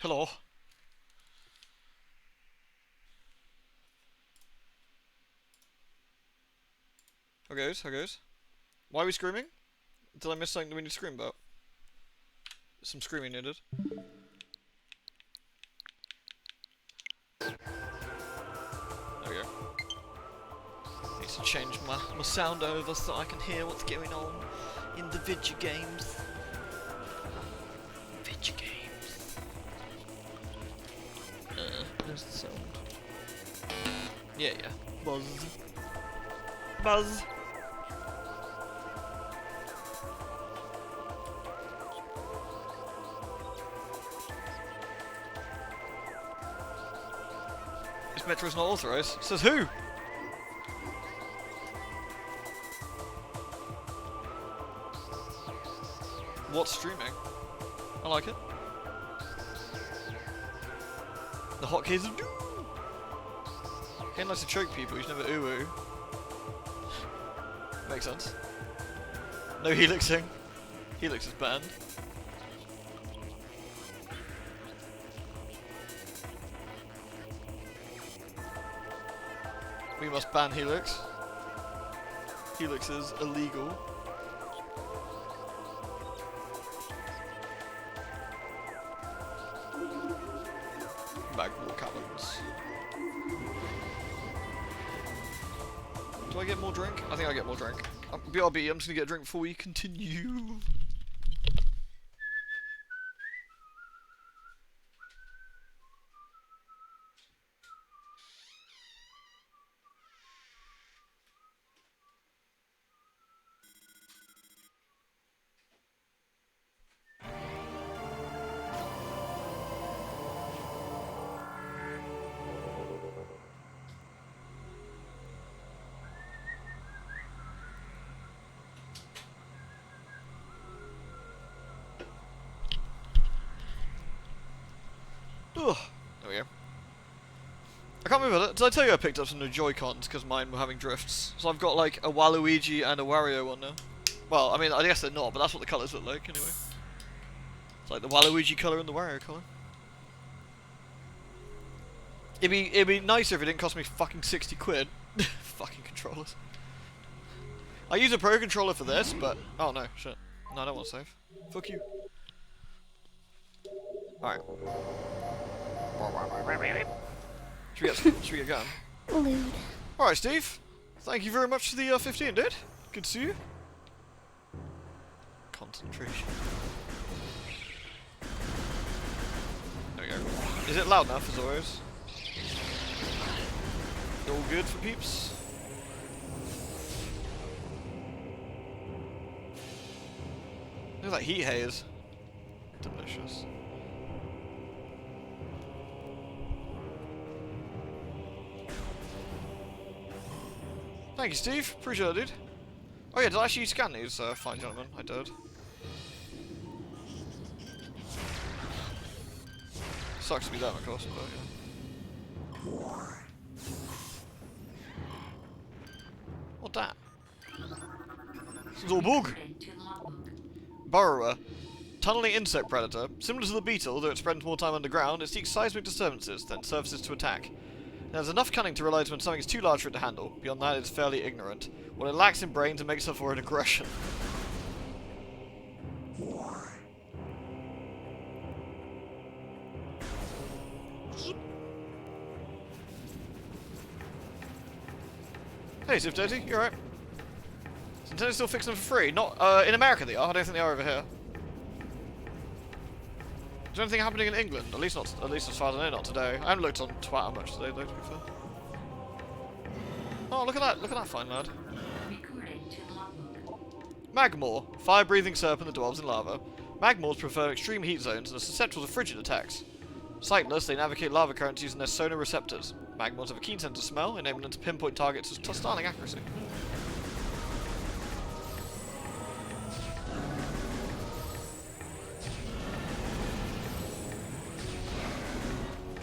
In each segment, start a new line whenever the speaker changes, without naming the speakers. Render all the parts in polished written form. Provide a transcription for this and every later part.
Hello. How goes? How goes? Why are we screaming? Did I miss something that we need to scream about? Some screaming needed. There we go. Need to change my sound over so I can hear what's going on in the video games. Video games. There's the sound. Yeah. Buzz. Buzz. This Metroid's not authorized. Says who? What's streaming? I like it. The hotkeys of doom. He likes to choke people, he's never ooh. Makes sense. No helixing. Helix is banned. We must ban Helix. Helix is illegal. Magmore cannons. Do I get more drink? I think I get more drink. BRB, I'm just gonna get a drink before we continue. Ugh. There we go. I can't remember, did I tell you I picked up some new Joy-Cons because mine were having drifts? So I've got like a Waluigi and a Wario one now. Well, I mean, I guess they're not, but that's what the colours look like anyway. It's like the Waluigi colour and the Wario colour. It'd be nicer if it didn't cost me fucking 60 quid. Fucking controllers. I use a Pro Controller for this, but... Oh no, shit. No, I don't want to save. Fuck you. Alright. Should we get going?
Lewd.
Alright, Steve. Thank you very much for the 15, dude. Good to see you. Concentration. There we go. Is it loud enough, as always? All good for peeps? Look at that heat haze. Delicious. Thank you, Steve. Appreciate it, dude. Oh yeah, did I actually scan these fine gentlemen? I did. Sucks to be them, of course, but yeah. What that? This is all bug. Burrower. Tunneling insect predator. Similar to the beetle, though it spends more time underground, it seeks seismic disturbances, then surfaces to attack. It has enough cunning to realise when something is too large for it to handle. Beyond that, it's fairly ignorant. What it lacks in brains, it makes up for in aggression. Hey, Ziv Dirty, you alright? Is Nintendo still fixing them for free? Not, in America they are, I don't think they are over here. Is there anything happening in England? At least as far as I know, not today. I haven't looked on Twitter much today, though, to be fair. Oh, look at that fine lad. Magmore, fire-breathing serpent that dwells in lava. Magmores prefer extreme heat zones and are susceptible to frigid attacks. Sightless, they navigate lava currents using their sonar receptors. Magmores have a keen sense of smell, enabling them to pinpoint targets with stunning accuracy.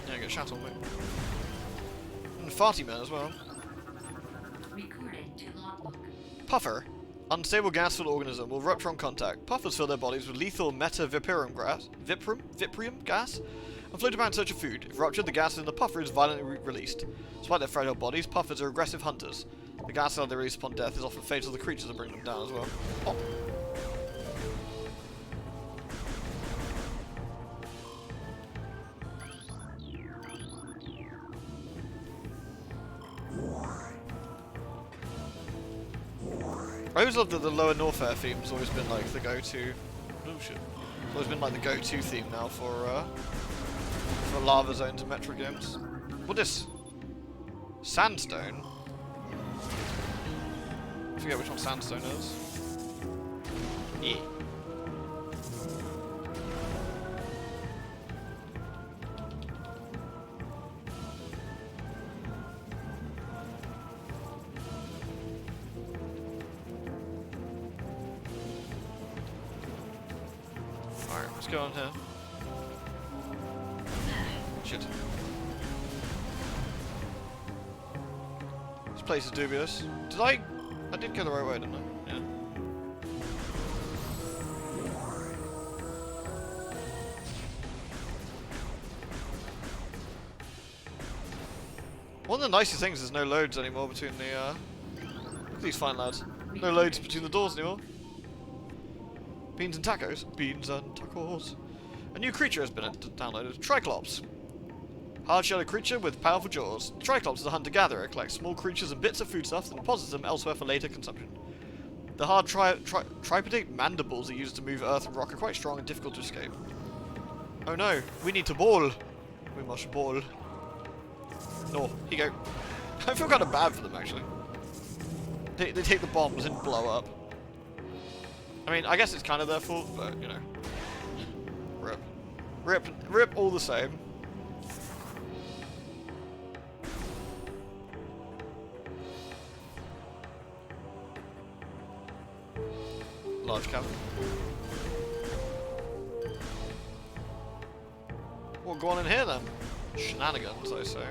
Yeah, get shat on, mate. And Farty Man as well. Puffer. Unstable gas-filled organism will rupture on contact. Puffers fill their bodies with lethal metaviprium gas, viprium gas, float about in search of food. If ruptured, the gas in the puffer is violently released. Despite their fragile bodies, puffers are aggressive hunters. The gas cell they release upon death is often fatal to the creatures that bring them down as well. Oh. I always love that the Lower Norfair theme's always been like the go-to. Oh shit! It's always been like the go-to theme now for lava zones in Metroid games. What this? Sandstone. I forget which one sandstone is. Yeah. Alright, let's go on here. Shit. This place is dubious. I did go the right way, didn't I? Yeah. One of the nicest things is no loads anymore between the, look at these fine lads. No loads between the doors anymore. Beans and tacos. Beans and tacos. A new creature has been downloaded. Triclops. Hard-shelled creature with powerful jaws. Triclops is a hunter-gatherer. Collects small creatures and bits of foodstuffs and deposits them elsewhere for later consumption. The hard tripodate mandibles are used to move earth and rock are quite strong and difficult to escape. Oh no, we need to ball. We must ball. No, here you go. I feel kind of bad for them actually. They take the bombs and blow up. I mean, I guess it's kind of their fault, but you know. Rip all the same. Large cavern. What go on in here then? Shenanigans, I say.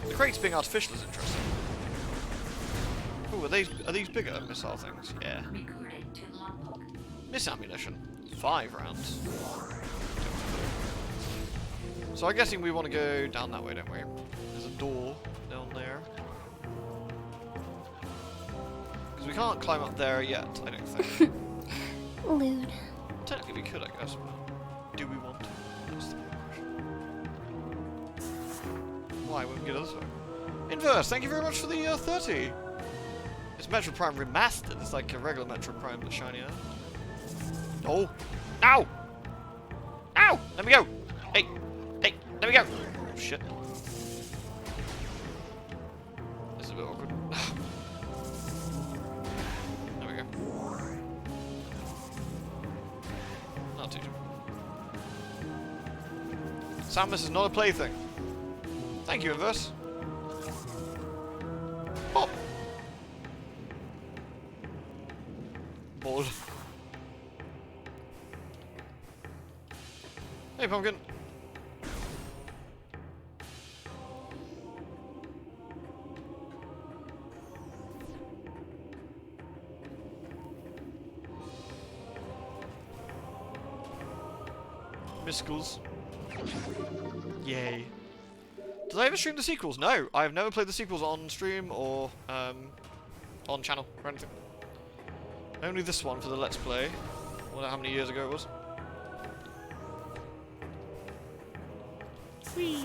The crates being artificial is interesting. Ooh, are these bigger missile things? Yeah. Miss ammunition. 5 rounds. So I'm guessing we want to go down that way, don't we? There's a door down there. Because we can't climb up there yet, I don't think.
Lewd.
Technically we could, I guess, but do we want to? That's the question. Why wouldn't we get this way? Inverse, thank you very much for the 30. It's Metroid Prime Remastered. It's like a regular Metroid Prime, but shinier. Oh! Ow! Ow! Let me go! Hey! Hey! Let me go! Oh, shit. This is a bit awkward. There we go. Not too sure. Samus is not a plaything. Thank you, Inverse. Pop! Ball. Hey, Pumpkin. Miscals. Yay. Did I ever stream the sequels? No, I have never played the sequels on stream or on channel or anything. Only this one for the Let's Play. I wonder how many years ago it was. Whee!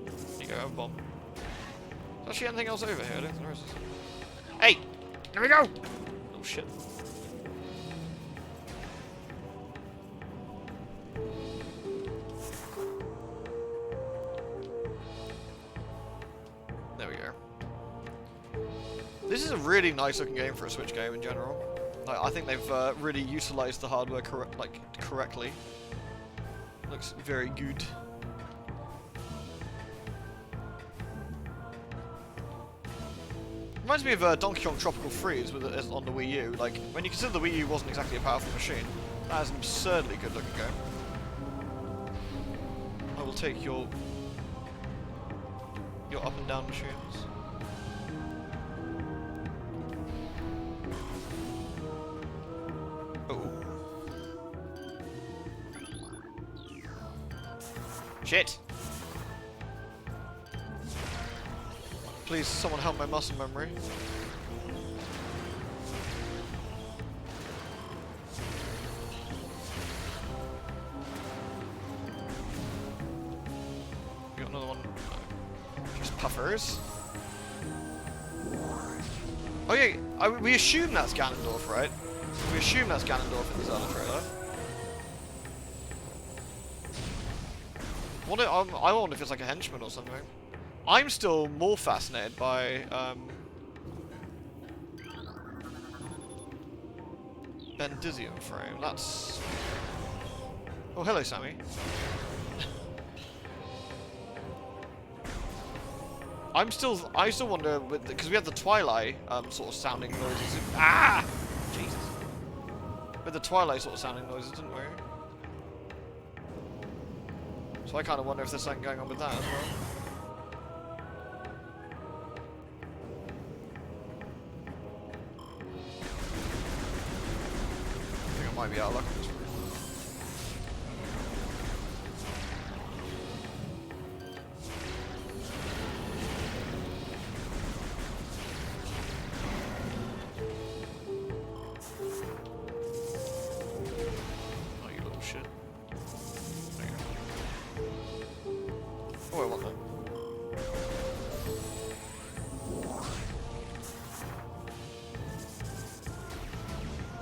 There you go, have a bomb. Is there actually anything else over here? I don't think there is. Hey! There we go! Oh shit. There we go. This is a really nice looking game for a Switch game in general. Like, I think they've really utilised the hardware correctly. Looks very good. Reminds me of Donkey Kong Tropical Freeze with it on the Wii U. Like, when you consider the Wii U wasn't exactly a powerful machine, that is an absurdly good looking game. I will take your up and down machines. Shit! Please, someone help my muscle memory. Got another one. Just puffers. Oh yeah, we assume that's Ganondorf, right? We assume that's Ganondorf in the Zelda trailer. I wonder if it's like a henchman or something. I'm still more fascinated by Bendizium frame. That's... Oh, hello, Sammy. I still wonder, because we had the Twilight sort of sounding noises. Ah! Jesus. With the Twilight sort of sounding noises, didn't we? So I kind of wonder if there's something going on with that as well. I think I might be out of luck on this one. Oh, you little shit. There you go. Oh, I want that.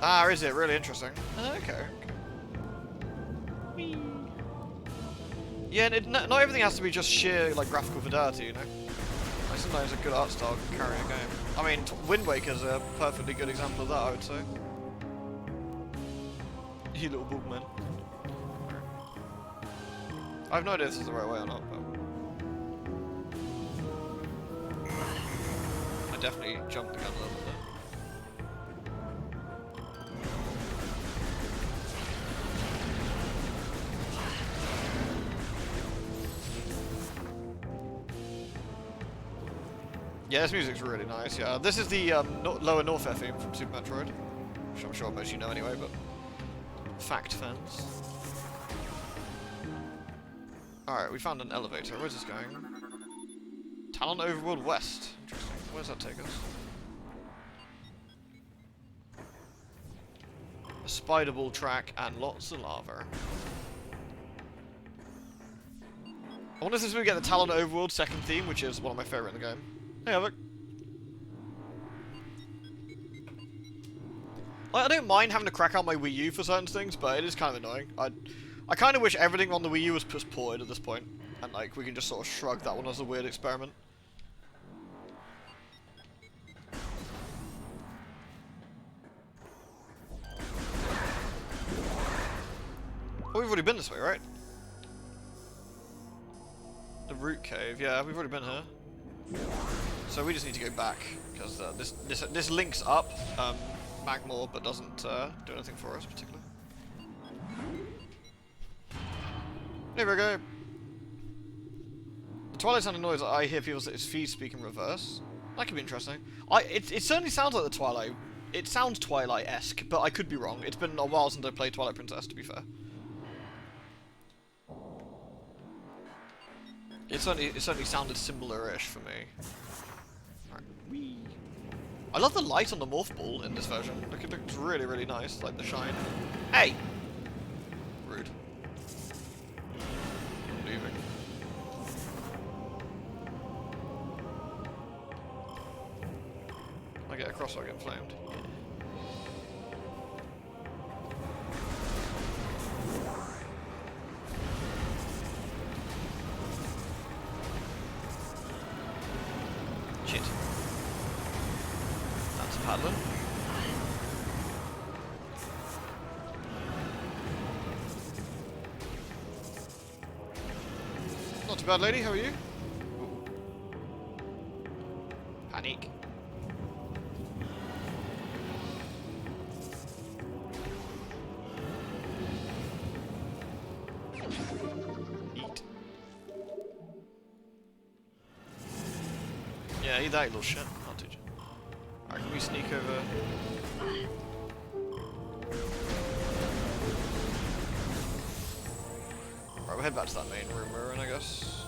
Ah, is it? Really interesting. Okay. Whee. Yeah, and not everything has to be just sheer, like, graphical fidelity, you know? Like, sometimes a good art style can carry a game. I mean, Wind Waker's a perfectly good example of that, I would say. You little boogman. I have no idea if this is the right way or not, but... I definitely jumped the gun a little bit there. Yeah, this music's really nice, yeah. This is the Lower North Air theme from Super Metroid, which I'm sure most of you know anyway, but... Fact fans. Alright, we found an elevator. Where's this going? Talon Overworld West. Interesting. Where does that take us? A spider ball track and lots of lava. I wonder if this is where we get the Talon Overworld second theme, which is one of my favourite in the game. Hey, look. I don't mind having to crack out my Wii U for certain things, but it is kind of annoying. I kind of wish everything on the Wii U was just ported at this point, and like we can just sort of shrug that one as a weird experiment. Oh, we've already been this way, right? The root cave, yeah, we've already been here. So we just need to go back because this links up Magmore, but doesn't do anything for us particularly. Here we go. The Twilight sounding noise. I hear people say it's feed speak in reverse. That could be interesting. It certainly sounds like the Twilight. It sounds Twilight-esque, but I could be wrong. It's been a while since I played Twilight Princess, to be fair. It certainly sounded similar-ish for me. Right. Whee. I love the light on the morph ball in this version. Look, it looks really, really nice, like the shine. Hey! Rude. I'm leaving. I get across or I get flamed. Shit. That's paddling. Not too bad, lady. How are you? Ooh. Panic. Eat. Yeah, eat that, you little shit. I'll teach you. Alright, can we sneak over? Right, we'll head back to that main room we're in, I guess.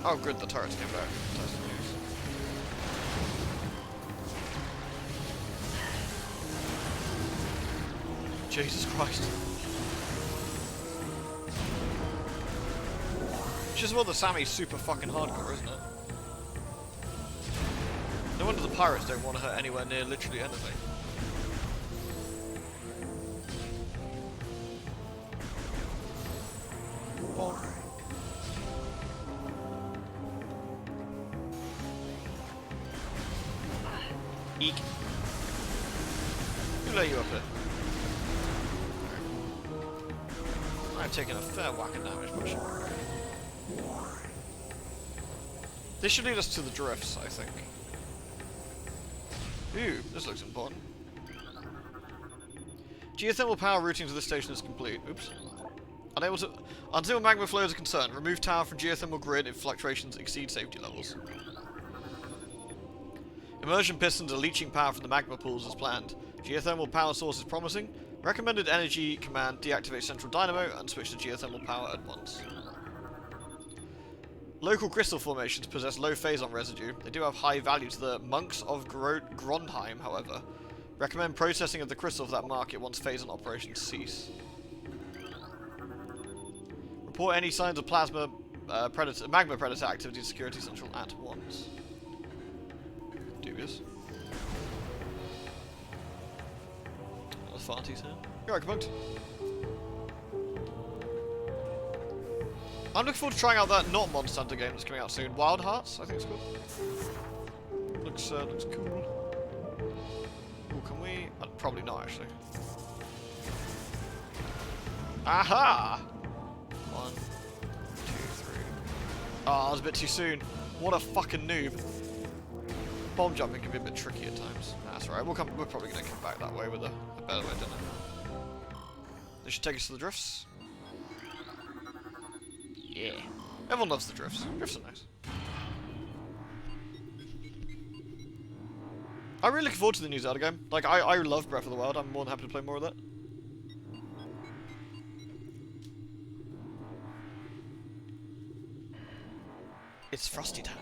Oh good, the turrets came back. Fantastic news. Jesus Christ. It's just well the Sammy's super fucking hardcore, isn't it? No wonder the pirates don't want to hurt anywhere near literally anything. Oh. Eek. Who let you up here? I've taken a fair whack of damage, but this should lead us to the drifts, I think. Ooh, this looks important. Geothermal power routing to this station is complete. Oops. Until magma flows are concerned, remove tower from geothermal grid if fluctuations exceed safety levels. Immersion pistons are leaching power from the magma pools as planned. Geothermal power source is promising. Recommended energy command deactivate central dynamo and switch to geothermal power at once. Local crystal formations possess low phazon residue. They do have high value to the monks of Grondheim, however. Recommend processing of the crystal for that market once phazon operations cease. Report any signs of magma predator activity to Security Central at once. Dubious. Farties here. You're right, Kabunked. I'm looking forward to trying out that not Monster Hunter game that's coming out soon. Wild Hearts, I think it's called. Looks cool. Ooh, can we? Probably not, actually. Aha! 1, 2, 3. Oh, that was a bit too soon. What a fucking noob. Bomb jumping can be a bit tricky at times. That's alright. We're probably going to come back that way with a better way, don't it? This should take us to the drifts. Yeah. Everyone loves the drifts. Drifts are nice. I'm really looking forward to the new Zelda game. Like, I love Breath of the Wild. I'm more than happy to play more of that. It's frosty time.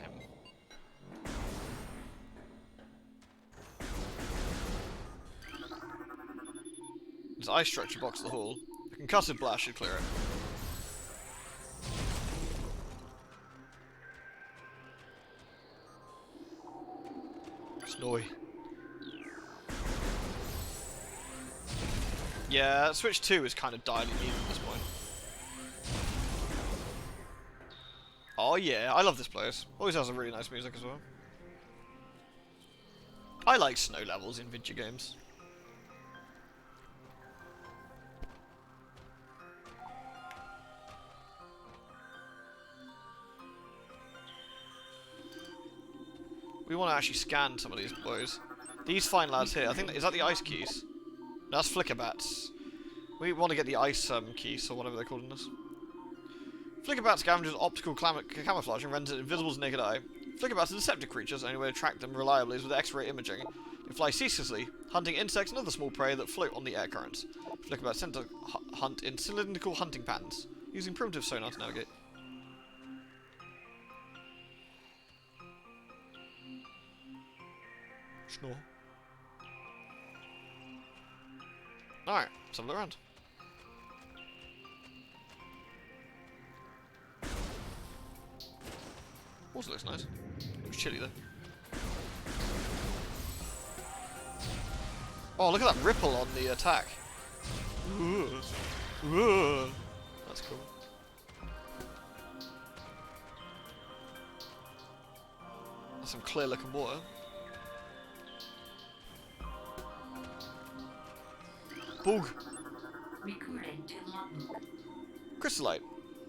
There's ice structure box in the hall. A concussive blast should clear it. Snowy. Yeah, Switch 2 is kind of dialing in at this point. Oh yeah, I love this place. Always has a really nice music as well. I like snow levels in video games. We want to actually scan some of these boys. These fine lads here, I think, is that the ice keys? No, that's flicker bats. We want to get the ice keys, or whatever they're called in this. Flicker bats scavenges optical camouflage and renders it invisible to naked eye. Flicker bats are deceptive creatures, the only way to track them reliably is with X-ray imaging. They fly ceaselessly, hunting insects and other small prey that float on the air currents. Flicker bats tend to hunt in cylindrical hunting patterns, using primitive sonar to navigate. Snore. Alright, let's have a look around. Also looks nice. Looks chilly though. Oh, look at that ripple on the attack. Ooh. Ooh. That's cool. That's some clear looking water. Boog. Crystallite.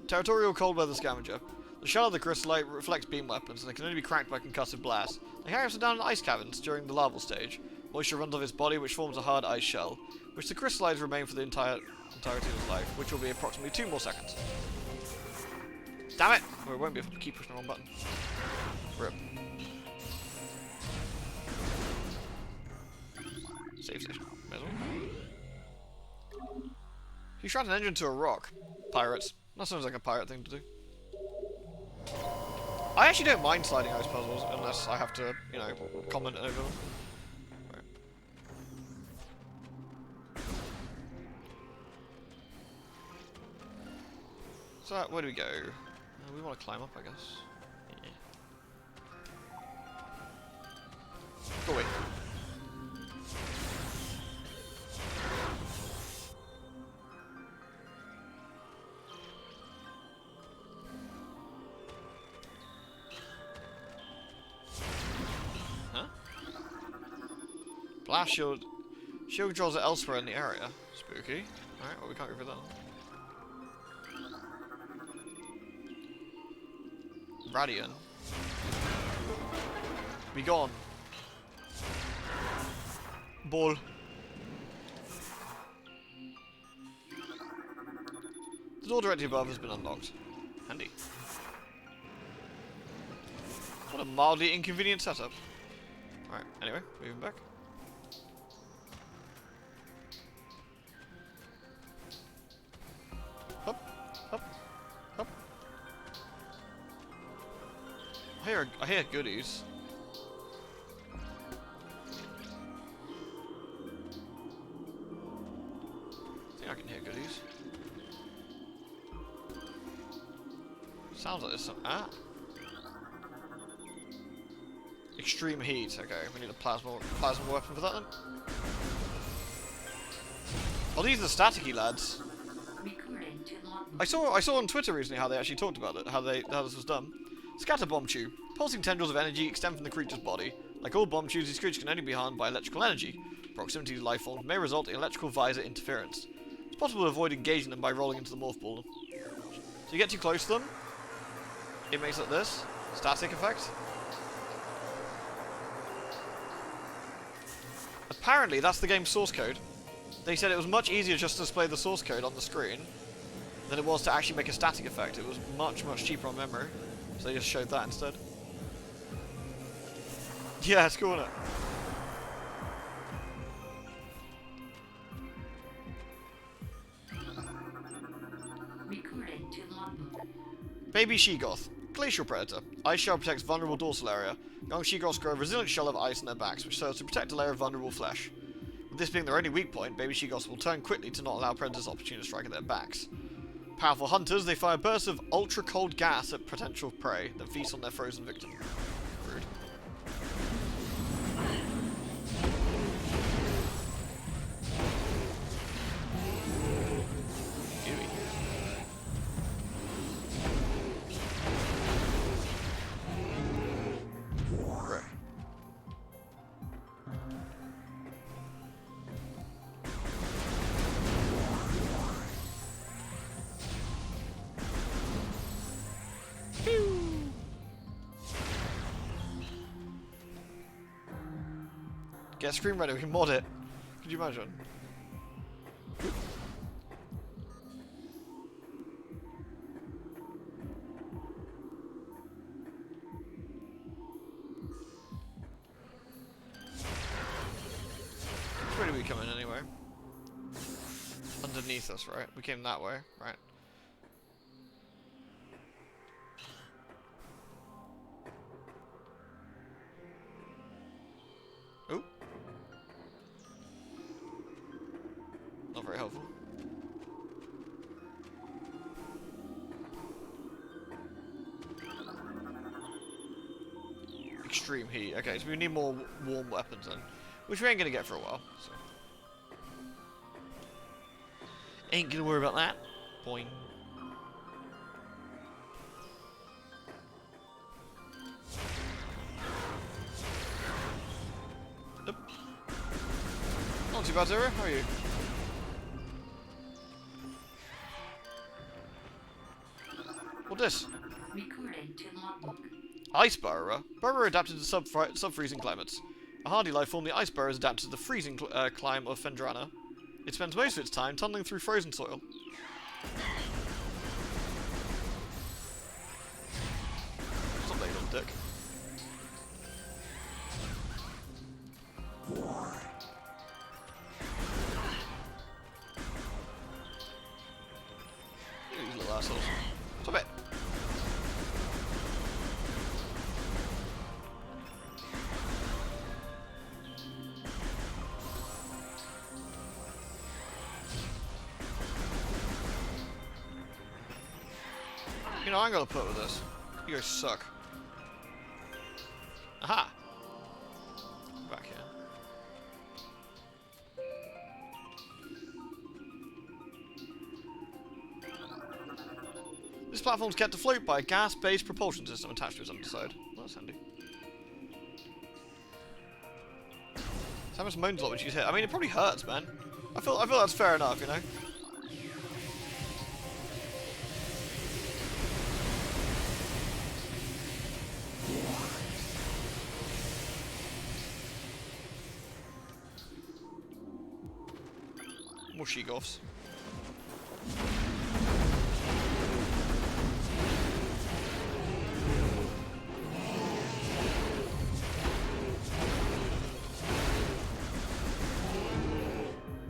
Territorial cold weather scavenger. The shell of the crystallite reflects beam weapons, and it can only be cracked by concussive blasts. They hang upside down in ice caverns during the larval stage. Moisture runs off its body, which forms a hard ice shell, which the crystallites remain for the entirety of its life, which will be approximately 2 more seconds. Damn it! Or it won't be if I keep pushing the wrong button. Rip. Save station. May as well. You shot an engine to a rock. Pirates. That sounds like a pirate thing to do. I actually don't mind sliding ice puzzles unless I have to, you know, comment over them. Right. So, where do we go? We want to climb up, I guess. Yeah. Go away. Blast shield. Shield controls are elsewhere in the area. Spooky. Alright, well we can't go through that. Radian. Be gone. Ball. The door directly above has been unlocked. Handy. What a mildly inconvenient setup. Alright, anyway, moving back. Up, up, up. I hear goodies. I think I can hear goodies. Sounds like there's some. Ah! Extreme heat. Okay, we need a plasma weapon for that then. Oh, these are the staticky lads. I saw on Twitter recently how they actually talked about it, how this was done. Scatter bomb tube. Pulsing tendrils of energy extend from the creature's body. Like all bomb tubes, these creatures can only be harmed by electrical energy. Proximity to life forms may result in electrical visor interference. It's possible to avoid engaging them by rolling into the morph ball. So you get too close to them, it makes like this static effect. Apparently, that's the game's source code. They said it was much easier just to display the source code on the screen than it was to actually make a static effect. It was much cheaper on memory, so they just showed that instead. Yeah, it's cool, isn't it? Baby Sheegoth. Glacial Predator. Ice shell protects vulnerable dorsal area. Young Sheegoths grow a resilient shell of ice on their backs, which serves to protect a layer of vulnerable flesh. With this being their only weak point, baby Sheegoths will turn quickly to not allow predators opportunity to strike at their backs. Powerful hunters, they fire bursts of ultra-cold gas at potential prey, then feast on their frozen victim. Rude. Gooey. Right. Get a screen ready, we can mod it. Could you imagine? Where did we come in anyway? Underneath us, right? We came that way, right? Oh. Not very helpful. Extreme heat. Okay, so we need more warm weapons then. Which we ain't gonna get for a while, so. Ain't gonna worry about that. Boing. Nope. Not too bad, Zero. How are you? What's this? Ice burrower. Burrower adapted to sub-freezing climates. A hardy life form, the ice burrower is adapted to the freezing climate of Fendrana. It spends most of its time tunneling through frozen soil. dick. These little assholes. Stop it. You know, I'm gonna put with this. You guys suck. Aha! Back here. This platform's kept afloat by a gas-based propulsion system attached to its underside. Well, that's handy. Samus moans a lot when she's hit. I mean, it probably hurts, man. I feel that's fair enough, you know? More she-goths.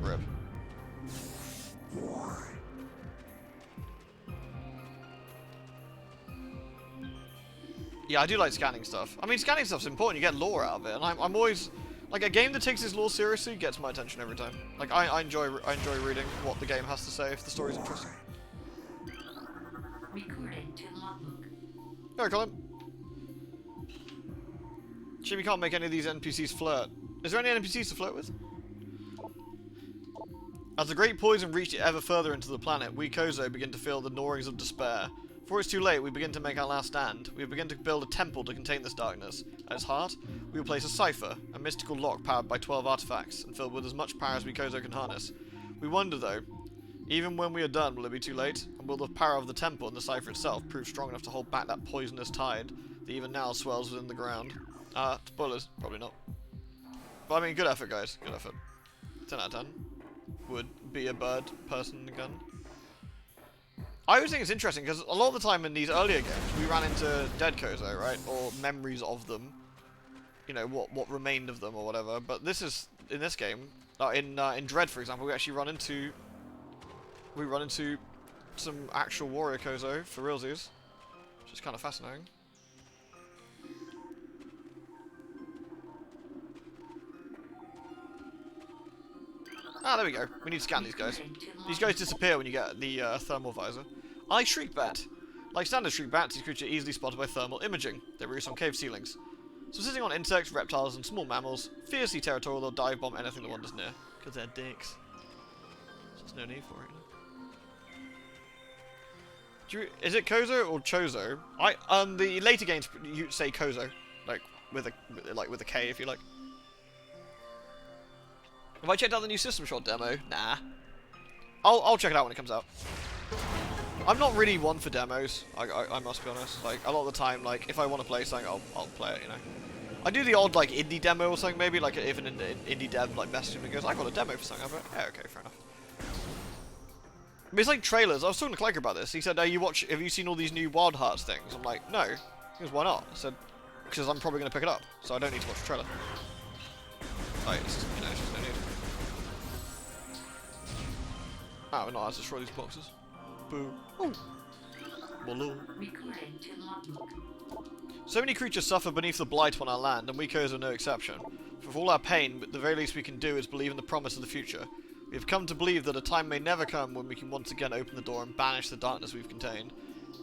Rip. Yeah, I do like scanning stuff. I mean, scanning stuff's important. You get lore out of it, and I'm always like a game that takes its lore seriously gets my attention every time. Like I enjoy reading what the game has to say if the story's interesting.
Recording to logbook.
Alright, Colin. Shame you can't make any of these NPCs flirt. Is there any NPCs to flirt with? As the great poison reached ever further into the planet, we Chozo begin to feel the gnawings of despair. Before it's too late, we begin to make our last stand. We begin to build a temple to contain this darkness. At its heart, we will place a cipher, a mystical lock powered by 12 artifacts, and filled with as much power as we Chozo can harness. We wonder, though, even when we are done, will it be too late? And will the power of the temple and the cipher itself prove strong enough to hold back that poisonous tide that even now swells within the ground? Spoilers, probably not. But I mean, good effort, guys. Good effort. 10 out of 10. Would be a bird person again. I always think it's interesting because a lot of the time in these earlier games we ran into dead Chozo, right, or memories of them. You know what remained of them or whatever. But this is in this game, in Dread, for example, we actually run into some actual warrior Chozo for realsies, which is kind of fascinating. Ah, there we go. We need to scan these guys. These guys disappear when you get the thermal visor. I Shriek Bat. Like standard Shriek Bats, these creatures are easily spotted by thermal imaging. They roost on cave ceilings. So sitting on insects, reptiles, and small mammals, fiercely territorial, they'll dive bomb anything that wanders near. Because they're dicks. So there's no need for it. Is it Chozo or Chozo? The later games you say Chozo, like with a K if you like. Have I checked out the new System Shock demo? Nah. I'll check it out when it comes out. I'm not really one for demos. I must be honest. Like a lot of the time, like if I want to play something, I'll play it. You know. I do the odd like indie demo or something maybe. Like if an indie dev like messages me and goes, I got a demo for something. I'm like, yeah, okay, fair enough. But it's like trailers. I was talking to Clegg about this. He said, have you seen all these new Wild Hearts things? I'm like, no. He goes, why not? I said, because I'm probably going to pick it up, so I don't need to watch the trailer. Like, it's just, it's just no need. Oh, no, let's destroy these boxes. Boo. Ooh. Maloo.
Recording to logbook.
So many creatures suffer beneath the blight on our land, and we Chozo are no exception. For all our pain, the very least we can do is believe in the promise of the future. We have come to believe that a time may never come when we can once again open the door and banish the darkness we've contained.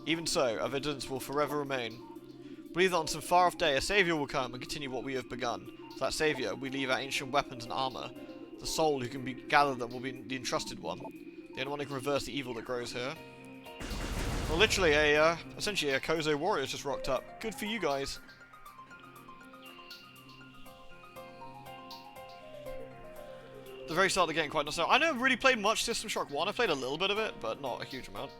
Even so, our vigilance will forever remain. Believe that on some far-off day, a saviour will come and continue what we have begun. To that saviour, we leave our ancient weapons and armour. The soul who can gather them will be the entrusted one. The only one who can reverse the evil that grows here. Well, literally, essentially a Chozo warrior's just rocked up. Good for you guys. The very start of the game quite nostalgic. I never really played much System Shock 1. I played a little bit of it, but not a huge amount.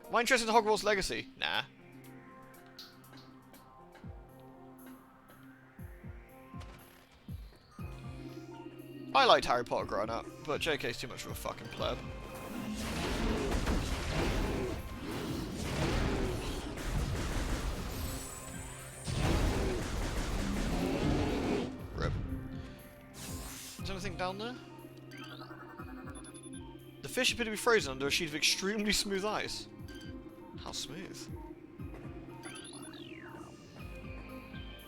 Am I interested in Hogwarts Legacy? Nah. I liked Harry Potter growing up, but JK's too much of a fucking pleb. anything down there? The fish appear to be frozen under a sheet of extremely smooth ice. How smooth?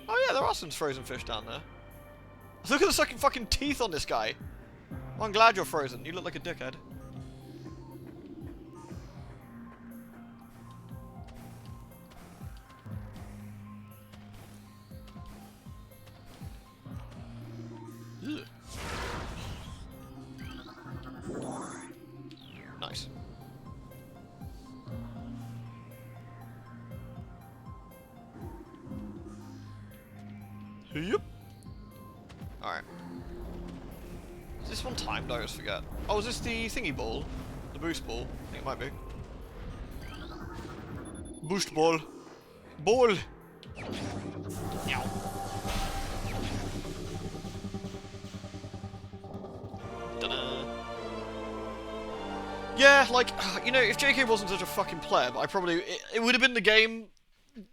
Oh yeah, there are some frozen fish down there. Look at the fucking teeth on this guy. Well, I'm glad you're frozen. You look like a dickhead. Ugh. Nice. Yep. Alright. Is this one timed? I always forget. Oh, is this the thingy ball? The boost ball? I think it might be. Boost ball. Ball! Meow. Ta-da. Yeah, like, you know, if JK wasn't such a fucking pleb, I probably... It would have been the game...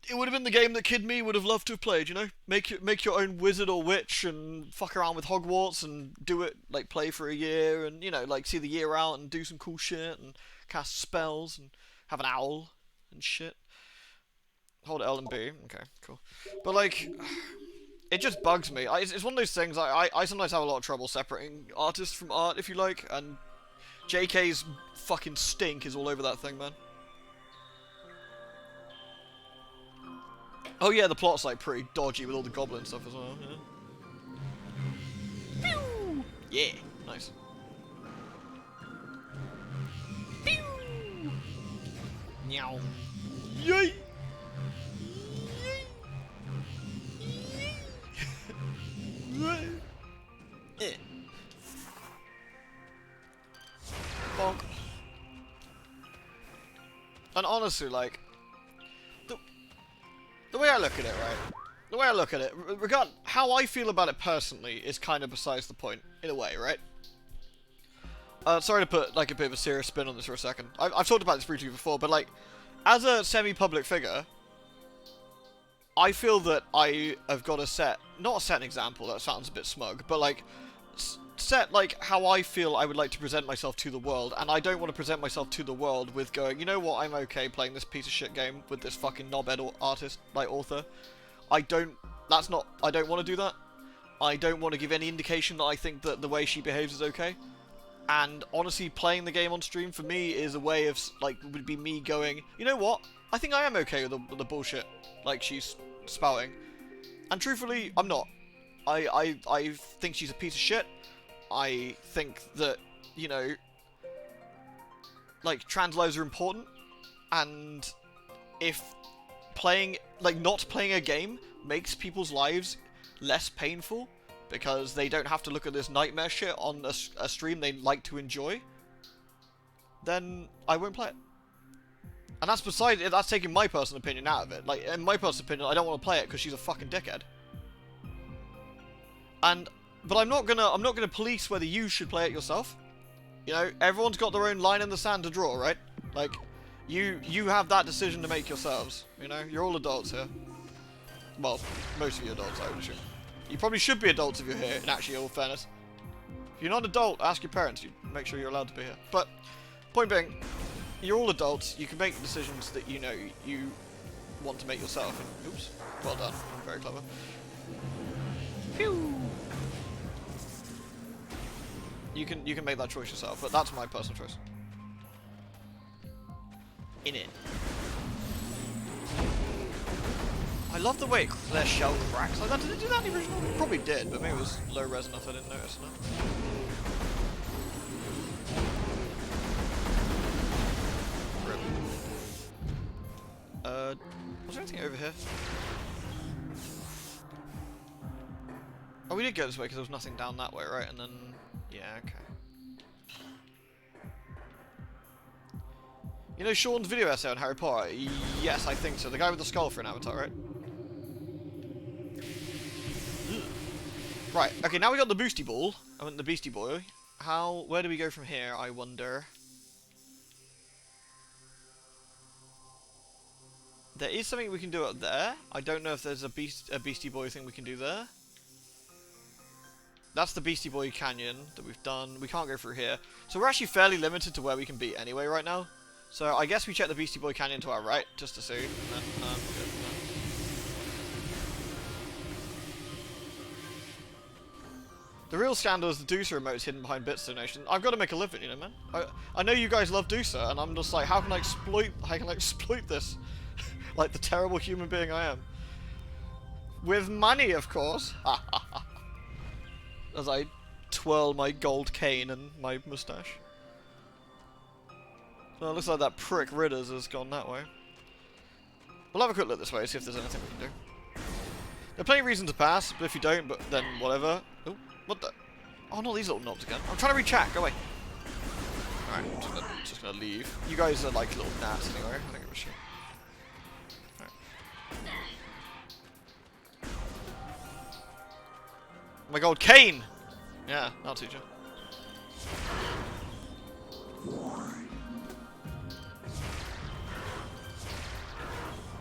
It would have been the game that Kid Me would have loved to have played, you know? Make your own wizard or witch and fuck around with Hogwarts and do it, like, play for a year and, you know, like, see the year out and do some cool shit and cast spells and have an owl and shit. Hold L and B. Okay, cool. But, like, it just bugs me. It's one of those things, I sometimes have a lot of trouble separating artist from art, if you like, and JK's fucking stink is all over that thing, man. Oh yeah, the plot's like pretty dodgy with all the goblin stuff as well. Yeah, pew! Yeah, nice. Pew! Meow. Yay! Yay! Eh. Bonk. And honestly, like, the way I look at it, right? The way I look at it, how I feel about it personally is kind of besides the point, in a way, right? Sorry to put, like, a bit of a serious spin on this for a second. I've talked about this briefly before, but, like, as a semi-public figure, I feel that I have got to not set an example, that sounds a bit smug, but, like, set, like, how I feel I would like to present myself to the world, and I don't want to present myself to the world with going, you know what, I'm okay playing this piece of shit game with this fucking knobhead artist, like, author. I don't want to do that. I don't want to give any indication that I think that the way she behaves is okay. And, honestly, playing the game on stream, for me, is a way of, like, would be me going, you know what, I think I am okay with the bullshit, like, she's spouting. And, truthfully, I'm not. I think she's a piece of shit. I think that, you know, like, trans lives are important, and if not playing a game makes people's lives less painful, because they don't have to look at this nightmare shit on a stream they like to enjoy, then I won't play it. And that's taking my personal opinion out of it. Like, in my personal opinion, I don't want to play it because she's a fucking dickhead. But I'm not gonna police whether you should play it yourself. You know, everyone's got their own line in the sand to draw, right? Like, you have that decision to make yourselves. You know, you're all adults here. Well, most of you adults, I would assume. You probably should be adults if you're here, in actually all fairness. If you're not an adult, ask your parents. You make sure you're allowed to be here. But, point being, you're all adults. You can make decisions that you know you want to make yourself. And, oops, well done. Very clever. Phew. You can make that choice yourself, but that's my personal choice. In it. I love the way their shell cracks like that. Did it do that in the original? It probably did, but maybe it was low res enough I didn't notice enough. Was there anything over here? Oh, we did go this way because there was nothing down that way, right? And then, yeah, okay. You know Sean's video essay on Harry Potter? Yes, I think so. The guy with the skull for an avatar, right? Right, okay, now we got the boosty ball. I mean, the beastie boy. Where do we go from here, I wonder? There is something we can do up there. I don't know if there's a beastie boy thing we can do there. That's the Beastie Boy Canyon that we've done. We can't go through here. So we're actually fairly limited to where we can be anyway right now. So I guess we check the Beastie Boy Canyon to our right, just to see. Good, no. The real scandal is the Doosa remote is hidden behind bits donation. I've got to make a living, you know, man. I know you guys love Doosa, and I'm just like, how can I exploit this? Like the terrible human being I am. With money, of course. As I twirl my gold cane and my moustache. Well, it looks like that prick Ridders has gone that way. We'll have a quick look this way, see if there's anything we can do. There are plenty of reasons to pass, but if you don't, then whatever. Oh, what the? Oh, not these little knobs again. I'm trying to reach out. Go away. Alright, I'm just gonna leave. You guys are like little gnats anyway. I think it was shit. Alright. Oh my god, cane! Yeah, I'll teach you.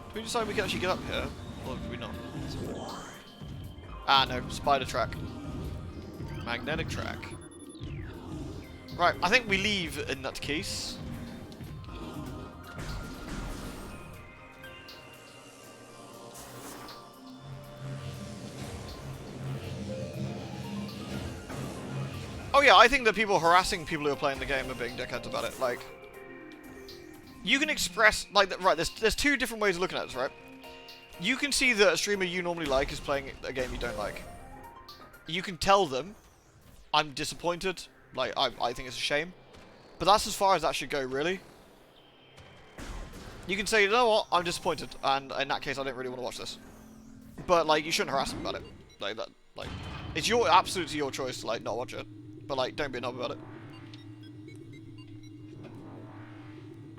Do we decide we can actually get up here? Or do we not? Ah, no. Spider track. Magnetic track. Right, I think we leave in that case. Oh yeah, I think that people harassing people who are playing the game are being dickheads about it. Like, you can express, like, right, there's two different ways of looking at this, right? You can see that a streamer you normally like is playing a game you don't like. You can tell them, I'm disappointed, like, I think it's a shame. But that's as far as that should go, really. You can say, you know what, I'm disappointed, and in that case I don't really want to watch this. But, like, you shouldn't harass them about it. Like, that, like, it's absolutely your choice to, like, not watch it. But, like, don't be a knob about it.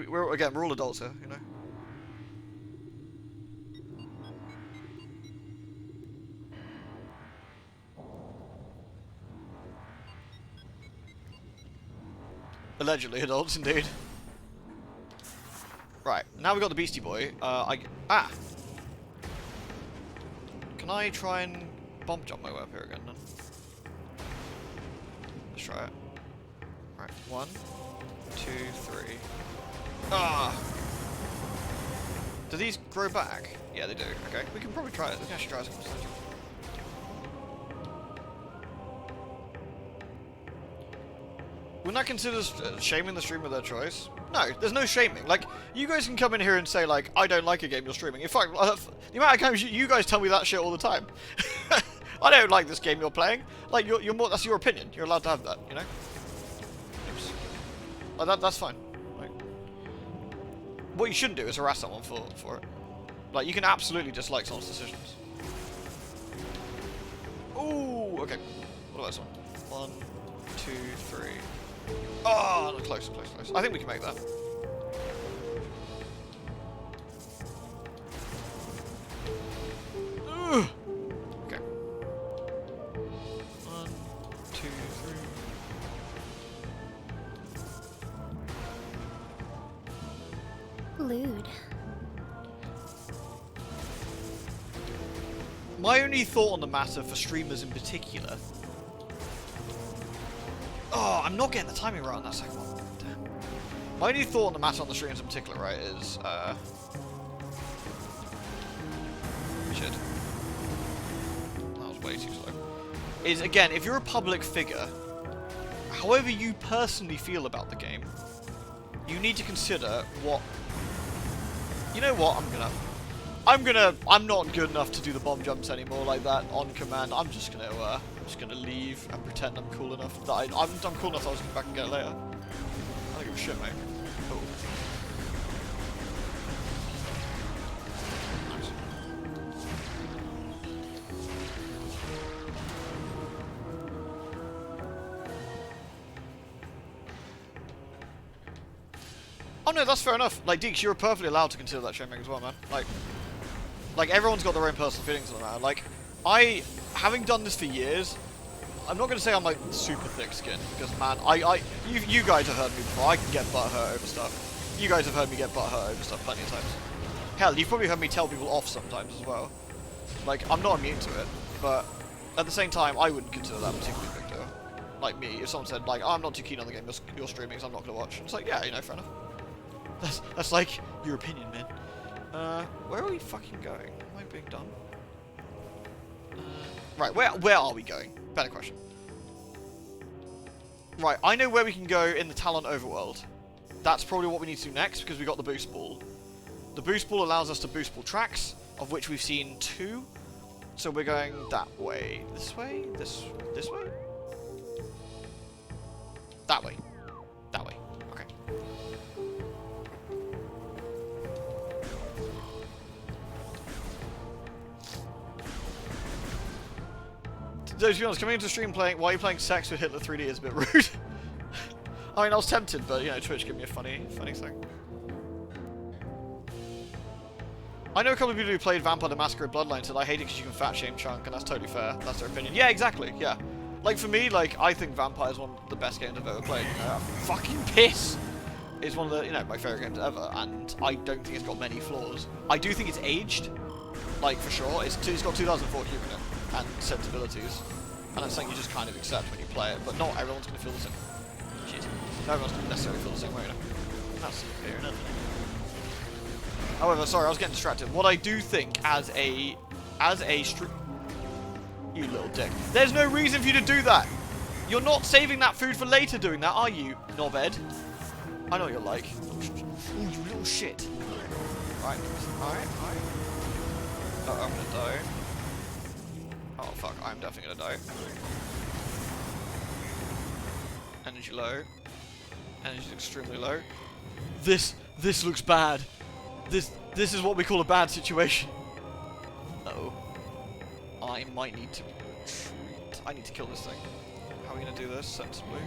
We're all adults here, you know? Allegedly adults, indeed. Right, now we've got the Beastie Boy. Can I try and bomb jump my way up here again, then? Let's try it. Right, 1, 2, 3. Ah! Do these grow back? Yeah, they do. Okay, we can probably try it. We can actually try it. Wouldn't I consider shaming the streamer their choice? No, there's no shaming. Like, you guys can come in here and say, like, I don't like a game you're streaming. In fact, the amount of times you guys tell me that shit all the time. I don't like this game you're playing. Like, you're more, that's your opinion. You're allowed to have that, you know? Oops. Like, that's fine. Like, what you shouldn't do is harass someone for it. Like, you can absolutely dislike someone's decisions. Ooh, okay. What about this one? 1, 2, 3. Oh, no, close. I think we can make that. Ugh. Okay. 1, 2, 3.
Lewd.
My only thought on the matter for streamers in particular. Oh, I'm not getting the timing right on that second one. Damn. My only thought on the matter on the streams in particular, right, is, shit. That was way too slow. Is, again, if you're a public figure, however you personally feel about the game, you need to consider what... You know what, I'm not good enough to do the bomb jumps anymore like that on command. I'm just gonna leave and pretend I'm cool enough that I'm cool enough that I was gonna come back and get it later. I don't give a shit, mate. Cool. Nice. Oh no, that's fair enough. Like, Deeks, you're perfectly allowed to consider that shaming as well, man. Like, everyone's got their own personal feelings on that. Like, having done this for years, I'm not going to say I'm, like, super thick-skinned, because, man, you guys have heard me before. I can get butthurt over stuff. You guys have heard me get butthurt over stuff plenty of times. Hell, you've probably heard me tell people off sometimes as well. Like, I'm not immune to it, but at the same time, I wouldn't consider that particularly big deal. Like me, if someone said, like, oh, I'm not too keen on the game you're streaming, so I'm not going to watch. It's like, yeah, you know, fair enough. That's like, your opinion, man. Where are we fucking going? Am I being dumb? Right, where are we going? Better question. Right, I know where we can go in the Talon overworld. That's probably what we need to do next, because we got the boost ball. The boost ball allows us to boost ball tracks, of which we've seen 2. So we're going that way. This way? This way? That way. That way. Okay. To be honest, coming into stream playing while you're playing sex with Hitler 3D is a bit rude. I mean, I was tempted, but you know, Twitch gave me a funny thing. I know a couple of people who played Vampire the Masquerade Bloodline said I hate it because you can fat shame Chunk, and that's totally fair. That's their opinion. Yeah, exactly. Yeah. Like for me, like I think Vampire is one of the best games I've ever played. Fucking piss is one of the my favorite games ever, and I don't think it's got many flaws. I do think it's aged, like for sure. It's got 2004 humor in it and sensibilities, and that's something you just kind of accept when you play it. But not everyone's going to feel the same. Shit. Not everyone's going to necessarily feel the same way. That's fair enough. However, sorry, I was getting distracted. What I do think as a you little dick. There's no reason for you to do that. You're not saving that food for later doing that, are you, knobhead? I know what you're like. Ooh, you little shit. Alright. Oh, I'm gonna die. Oh, fuck. I'm definitely gonna die. Energy low. Energy's extremely low. This looks bad. This is what we call a bad situation. Uh-oh. I might need to retreat. I need to kill this thing. How are we going to do this sensibly?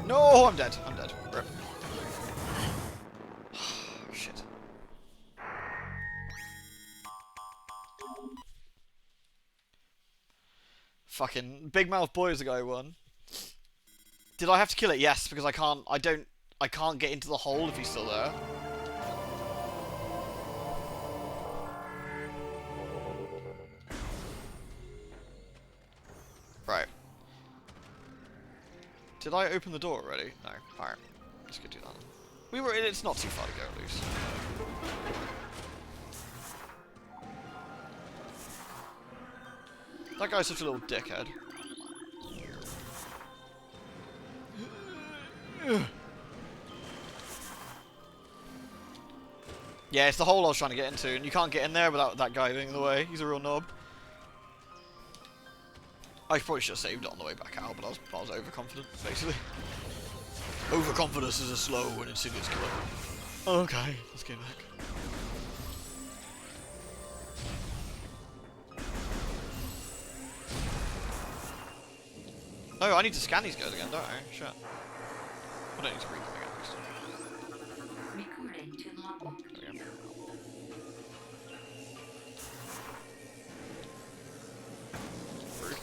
No, I'm dead. I'm dead. Rip. Shit. Fucking Big Mouth Boy is the guy who won. Did I have to kill it? Yes, because I can't get into the hole if he's still there. Right. Did I open the door already? No. Alright. Let's go do that. It's not too far to go at least. That guy's such a little dickhead. Yeah, it's the hole I was trying to get into, and you can't get in there without that guy being in the way. He's a real knob. I probably should have saved it on the way back out, but I was overconfident, basically. Overconfidence is a slow and insidious killer. Okay, let's get back. Oh, I need to scan these guys again, don't I? Shit. I don't need to read them again.
Recording to logbook.
There we go. Rude.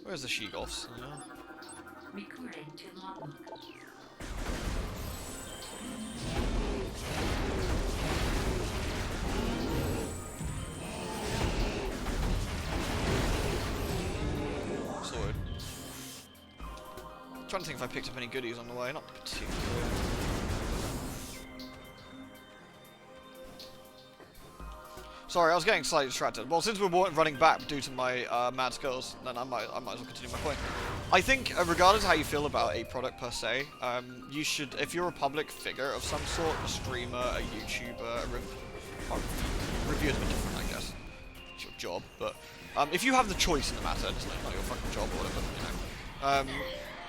Where's the she-goths? Yeah.
Recording to logbook.
Sword. I'm trying to think if I picked up any goodies on the way, not particularly. Sorry, I was getting slightly distracted. Well, since we're running back due to my mad skulls, then I might as well continue my point. I think, regardless of how you feel about a product per se, you should, if you're a public figure of some sort, a streamer, a YouTuber, reviewer's a bit different, I guess. It's your job, but if you have the choice in the matter, it's not your fucking job or whatever, you know.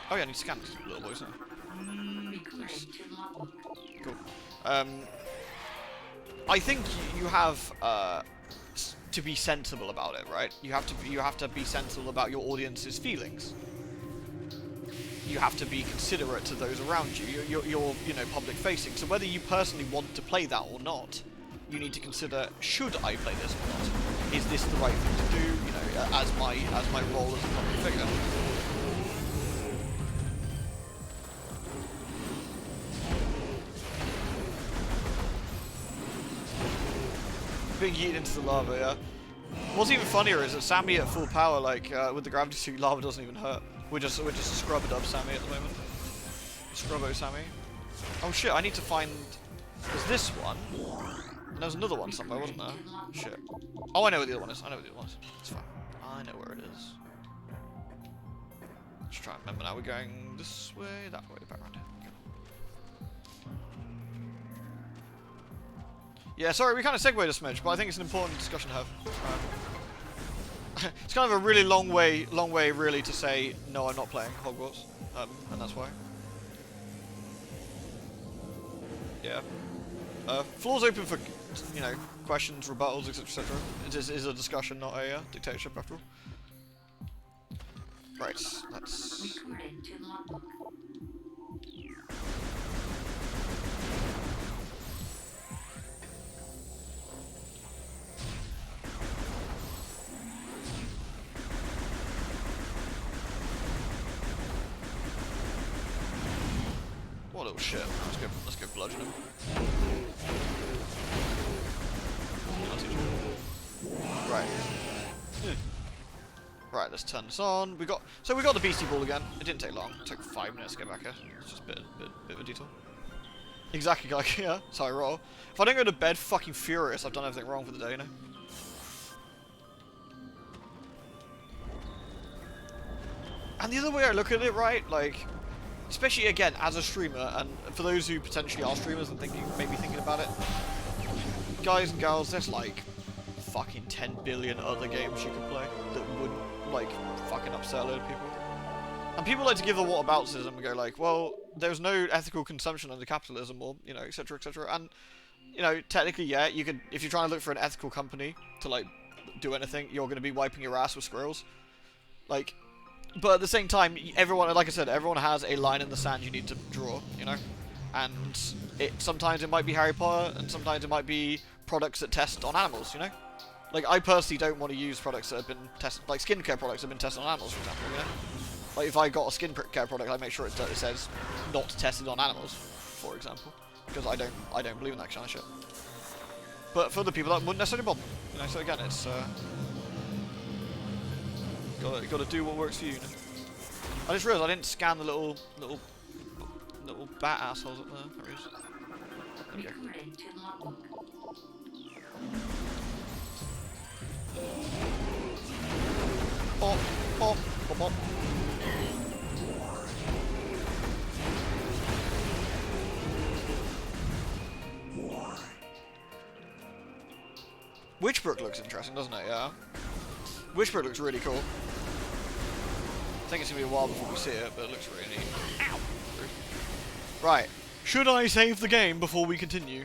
Oh yeah, I need to scan these little boys now.
Recording to logbook.
Cool. I think you have to be sensible about it, right? You have to be sensible about your audience's feelings. You have to be considerate to those around you. You're public facing. So whether you personally want to play that or not, you need to consider, should I play this or not? is this the right thing to do? You know, as my role as a public figure. Being yeeted into the lava, yeah. What's even funnier is that Sammy at full power, like with the gravity suit, lava doesn't even hurt. We're just scrubbed up Sammy at the moment. Scrubbo Sammy. Oh shit! I need to find. There's this one. And there was another one somewhere, wasn't there? Shit. Oh, I know where the other one is. I know where the other one is. It's fine. I know where it is. Let's try and remember now. We're going this way, that way, back around here. Yeah, sorry, we kind of segued a smidge, but I think it's an important discussion to have. It's kind of a really long way, really, to say no, I'm not playing Hogwarts, and that's why. Yeah. Floor's open for, you know, questions, rebuttals, etc., etc. It is a discussion, not a dictatorship, after all. Right, let's.
Recording to logbook.
What a little shit. Let's go bludgeon him. Right. Right, let's turn this on. We got the beastie ball again. It didn't take long. It took 5 minutes to get back here. It's just a bit of a detour. Exactly, like, yeah, that's how I roll. If I don't go to bed fucking furious, I've done everything wrong for the day, you know? And the other way I look at it, right, like, especially again as a streamer, and for those who potentially are streamers and maybe thinking about it, guys and girls, there's like fucking 10 billion other games you could play that wouldn't like fucking upset a load of people. And people like to give the whataboutism and go like, well, there's no ethical consumption under capitalism, or you know, etc., etc. And you know, technically, yeah, you could, if you're trying to look for an ethical company to like do anything, you're going to be wiping your ass with squirrels, like. But at the same time, everyone, like I said, everyone has a line in the sand you need to draw, you know? And sometimes it might be Harry Potter, and sometimes it might be products that test on animals, you know? Like, I personally don't want to use products that have been tested, like skincare products that have been tested on animals, for example, you know? Like, if I got a skincare product, I make sure it says not tested on animals, for example. Because I don't believe in that kind of shit. But for the people that wouldn't necessarily bother, you know? So again, it's, Gotta do what works for you, you know? I just realised I didn't scan the little bat assholes up there. There he is. There we go.
Recording to logbook.
Pop, pop, pop, pop. Witchbrook looks interesting, doesn't it? Yeah. Witchbrook looks really cool. I think it's gonna be a while before we see it, but it looks really neat. Ow! Right. Should I save the game before we continue?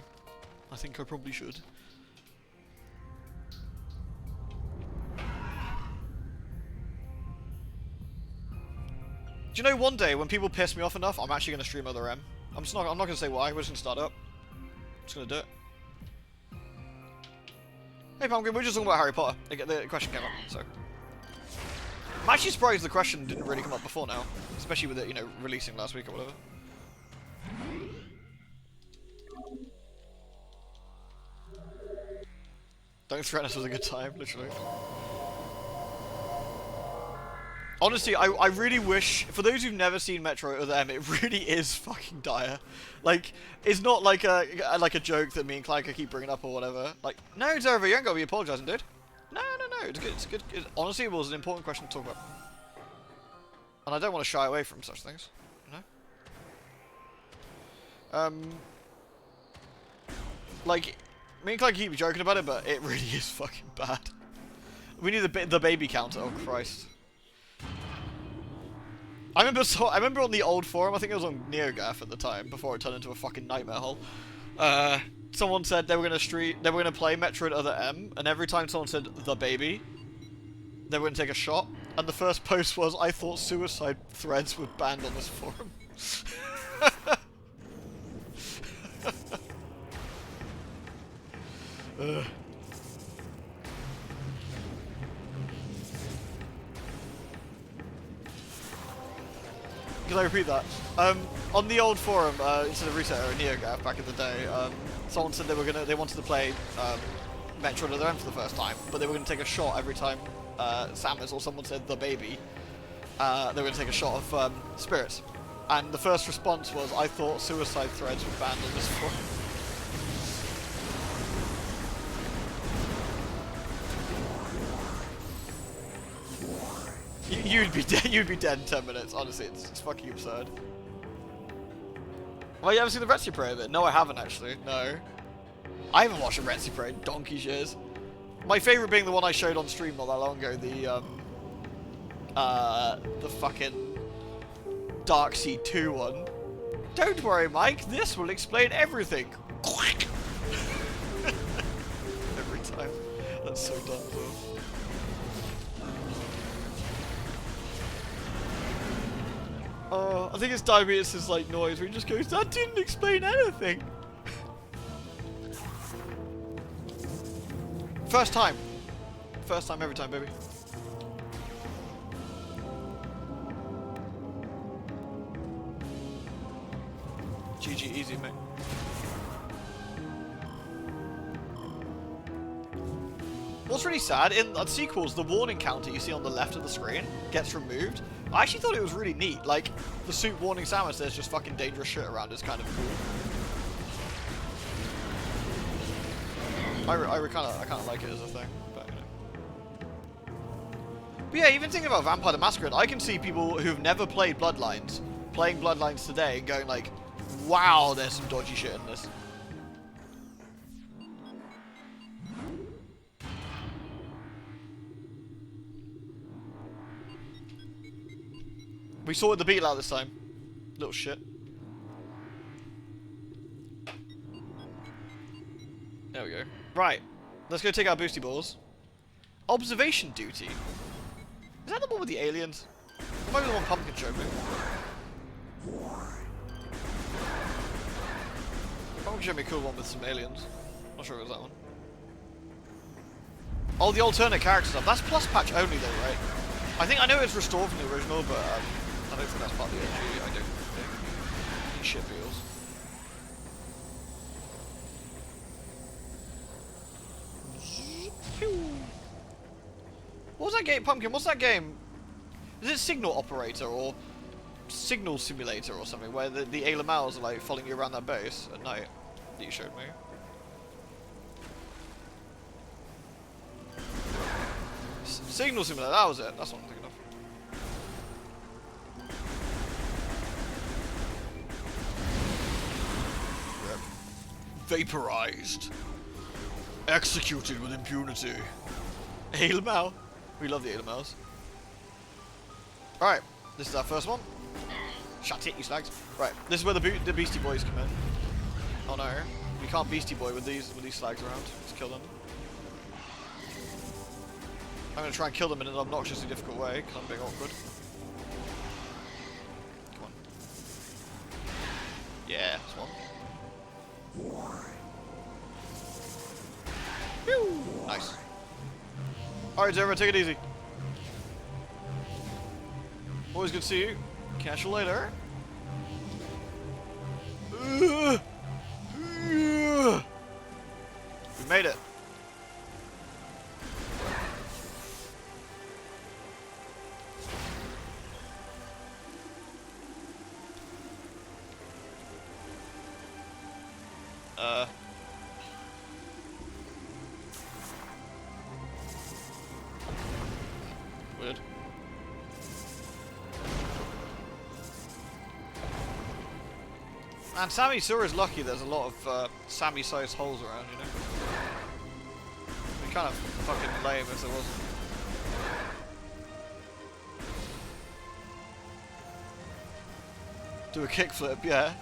I think I probably should. Do you know, one day when people piss me off enough, I'm actually gonna stream other M. I'm not gonna say why. We're just gonna start up. I'm just gonna do it. Hey Pumpkin, we're just talking about Harry Potter. The question came up, so. I'm actually surprised the question didn't really come up before now. Especially with it, you know, releasing last week or whatever. Don't threaten us with a good time, literally. Honestly, I really wish, for those who've never seen Metroid or them, it really is fucking dire. Like, it's not like a joke that me and Clanker keep bringing up or whatever. Like, no, it's over, you ain't gotta be apologising, dude. No, it's good, it's good. Honestly, it was an important question to talk about. And I don't want to shy away from such things, you know? Like, me and Clanker keep joking about it, but it really is fucking bad. We need the baby counter, oh Christ. I remember on the old forum, I think it was on NeoGAF at the time, before it turned into a fucking nightmare hole. Someone said they were gonna play Metroid Other M, and every time someone said the baby, they were gonna take a shot. And the first post was, I thought suicide threads were banned on this forum. Can I repeat that? On the old forum, instead of Reset or NeoGaf back in the day, someone said they wanted to play Metroid on their own for the first time, but they were going to take a shot every time Samus or someone said the baby. They were going to take a shot of spirits. And the first response was, I thought suicide threads were banned on this forum. You'd be dead. You'd be dead in 10 minutes. Honestly, it's fucking absurd. Well, you ever seen the Retsupra of it? No, I haven't actually. No, I haven't watched a Retsupra in donkey's years. My favorite being the one I showed on stream not that long ago. The fucking Dark Sea 2 one. Don't worry, Mike. This will explain everything. Every time. That's so dumb, though. I think it's Diabetes' like noise where he just goes, that didn't explain anything. First time. First time every time, baby. GG, easy, mate. What's really sad, in the sequels, the warning counter you see on the left of the screen gets removed. I actually thought it was really neat. Like, the suit warning Samus, there's just fucking dangerous shit around. It's kind of cool. I kind of like it as a thing, but you know. But yeah, even thinking about Vampire the Masquerade, I can see people who've never played Bloodlines playing Bloodlines today and going like, wow, there's some dodgy shit in this. We sorted the beetle out this time. Little shit. There we go. Right. Let's go take our boosty balls. Observation duty. Is that the one with the aliens? It might be the one Pumpkin showed me. Pumpkin showed me a cool one with some aliens. Not sure it was that one. Oh, the alternate character stuff. That's plus patch only though, right? I know it's restored from the original, but I don't think that's part of the OG. I don't think. These shit feels. What was that game, Pumpkin? What's that game? Is it Signal Operator or Signal Simulator or something, where the Alamals are like following you around that base at night that you showed me? Signal Simulator, that was it. That's what I'm thinking of. Vaporized. Executed with impunity. Alamau. We love the Alamals. Alright, this is our first one. Shut it, you slags. Right, this is where the Beastie Boys come in. Oh no, we can't Beastie Boy with these slags around. Let's kill them. I'm gonna try and kill them in an obnoxiously difficult way, because I'm being awkward. Come on. Yeah, that's one. Whew. Nice. Alright, Zara, take it easy. Always good to see you. Catch you later. We made it. Weird. And Sammy Sura's lucky there's a lot of Sammy-sized holes around, you know? It'd be kind of fucking lame if there wasn't. Do a kickflip, yeah.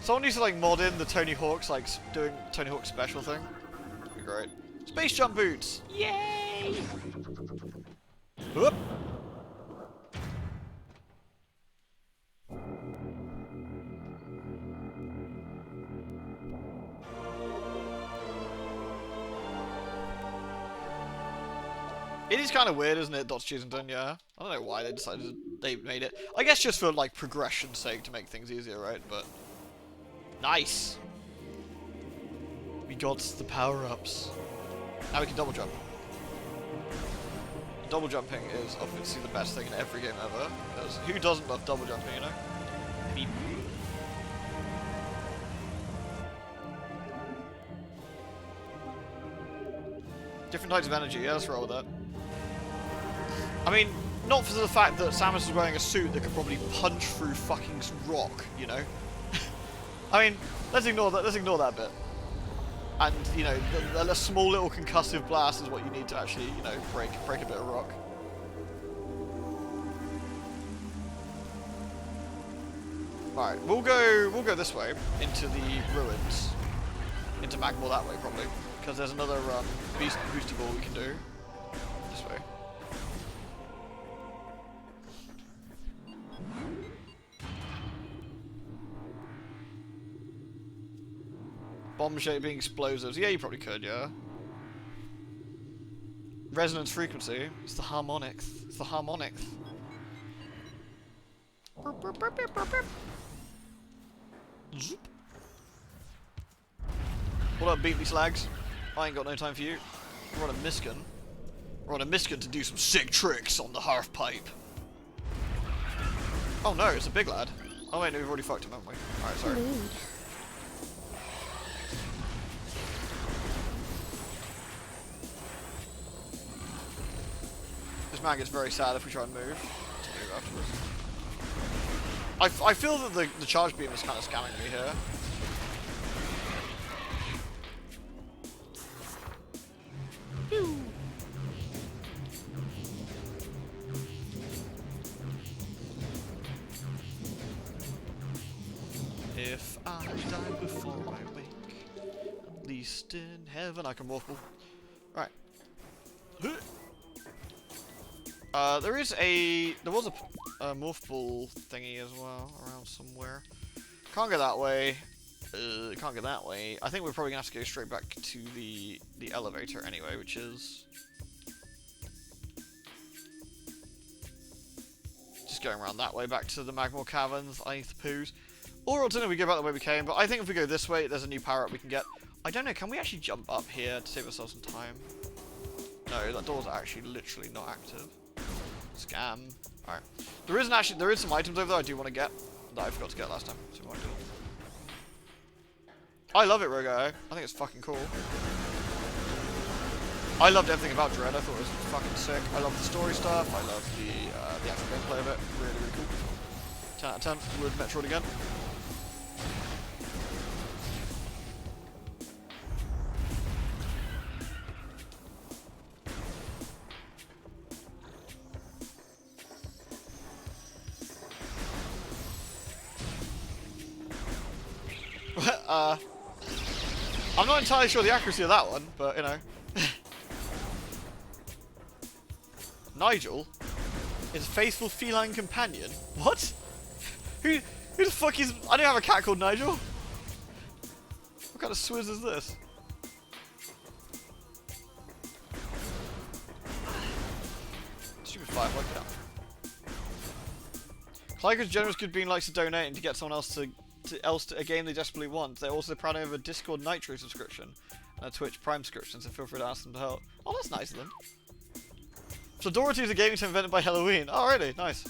Someone needs to like mod in the Tony Hawk's like doing Tony Hawk's special thing. That'd be great. Space jump boots! Yay! Whoop! It is kind of weird, isn't it, Dr. Cheesington, yeah? I don't know why they made it. I guess just for, like, progression's sake to make things easier, right? But... Nice! We got the power-ups. Now we can double jump. Double jumping is obviously the best thing in every game ever. Because who doesn't love double jumping, you know? Beep. Different types of energy, yeah, let's roll with that. I mean, not for the fact that Samus is wearing a suit that could probably punch through fucking rock, you know? I mean, let's ignore that bit. And, you know, a small little concussive blast is what you need to actually, you know, break a bit of rock. Alright, we'll go this way, into the ruins. Into Magmore that way, probably. Because there's another boosty ball we can do. This way. Bomb shaping explosives. Yeah, you probably could, yeah. Resonance frequency. It's the harmonics. It's the harmonics. Zoop. What up, beat me slags? I ain't got no time for you. We're on a miskin. We're on a miskin to do some sick tricks on the half pipe. Oh no, it's a big lad. Oh wait, no, we've already fucked him, haven't we? Alright, sorry. This man gets very sad if we try and move. To move afterwards. I feel that the charge beam is kind of scamming me here. If I die before I wake, at least in heaven I can morph ball. Right. There was a morph ball thingy as well around somewhere. Can't go that way. Can't go that way. I think we're probably gonna have to go straight back to the elevator anyway, which is just going around that way back to the Magmore Caverns, underneath the poos. Or alternatively, we go back the way we came, but I think if we go this way, there's a new power-up we can get. I don't know, can we actually jump up here to save ourselves some time? No, that door's actually literally not active. Scam. Alright. There is some items over there I do want to get that I forgot to get last time, so we might do it. I love it, Rogo. I think it's fucking cool. I loved everything about Dread. I thought it was fucking sick. I love the story stuff. I love the actual gameplay of it. Really, really cool. 10 out of 10. Would Metroid again. I'm not entirely sure the accuracy of that one, but you know. Nigel is a faithful feline companion. What? Who the fuck is? I don't have a cat called Nigel. What kind of swizz is this? Stupid fire, work it out. Clygo's generous good being likes to donate and to get someone else to a game they desperately want. They're also proud of a Discord Nitro subscription and a Twitch Prime subscription, so feel free to ask them to help. Oh, that's nice of them. So Dorothy is a gaming sim invented by Halloween. Oh, really? Nice.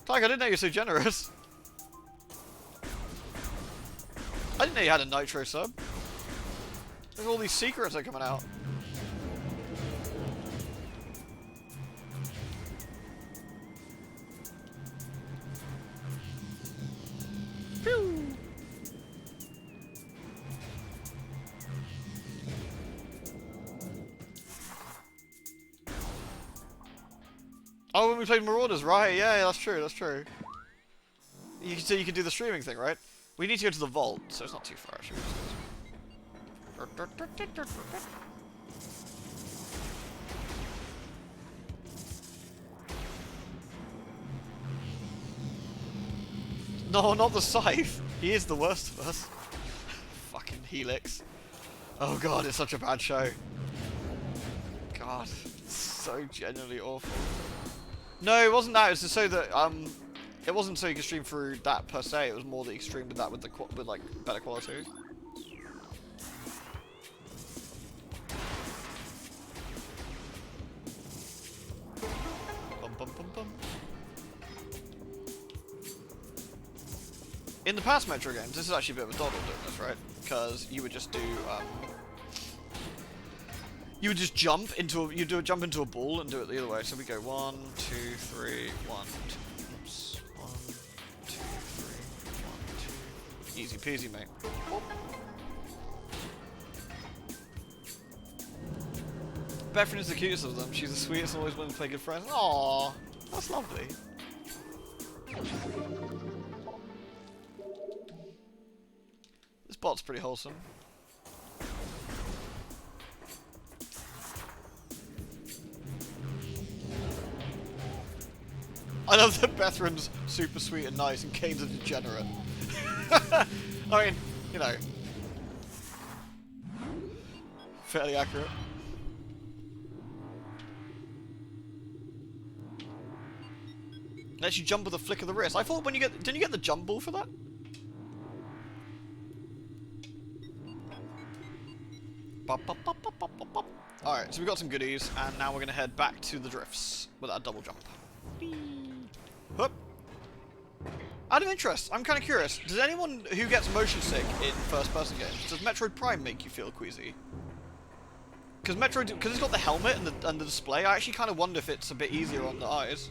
Tiger, I didn't know you were so generous. I didn't know you had a Nitro sub. There's all these secrets that are coming out. Oh, when we played Marauders, right? Yeah, that's true, that's true. So you can do the streaming thing, right? We need to go to the vault, so it's not too far, actually. No, not the scythe. He is the worst of us. Fucking Helix. Oh god, it's such a bad show. God, it's so genuinely awful. No, it wasn't that. It was just so that it wasn't so you could stream through that per se. It was more that you could stream with that with like better quality. Bum, bum, bum, bum. In the past Metro games, this is actually a bit of a doddle doing this, right? Because you would just do you would just jump into a ball and do it the other way. So we go 1, 2, 3, 1, 2. Oops. 1, 2, 3, 1, 2. Easy peasy, mate. Bethany is the cutest of them. She's the sweetest and always willing to play good friends. Aww, that's lovely. This bot's pretty wholesome. I love that Bethran's super sweet and nice and Kane's a degenerate. I mean, you know, fairly accurate. Lets you jump with a flick of the wrist. I thought when you get, didn't you get the jump ball for that? Alright, so we got some goodies, and now we're going to head back to the drifts with our double jump. Hup. Out of interest, I'm kind of curious, does anyone who gets motion sick in first-person games, does Metroid Prime make you feel queasy? Because Metroid, because it's got the helmet and the display, I actually kind of wonder if it's a bit easier on the eyes.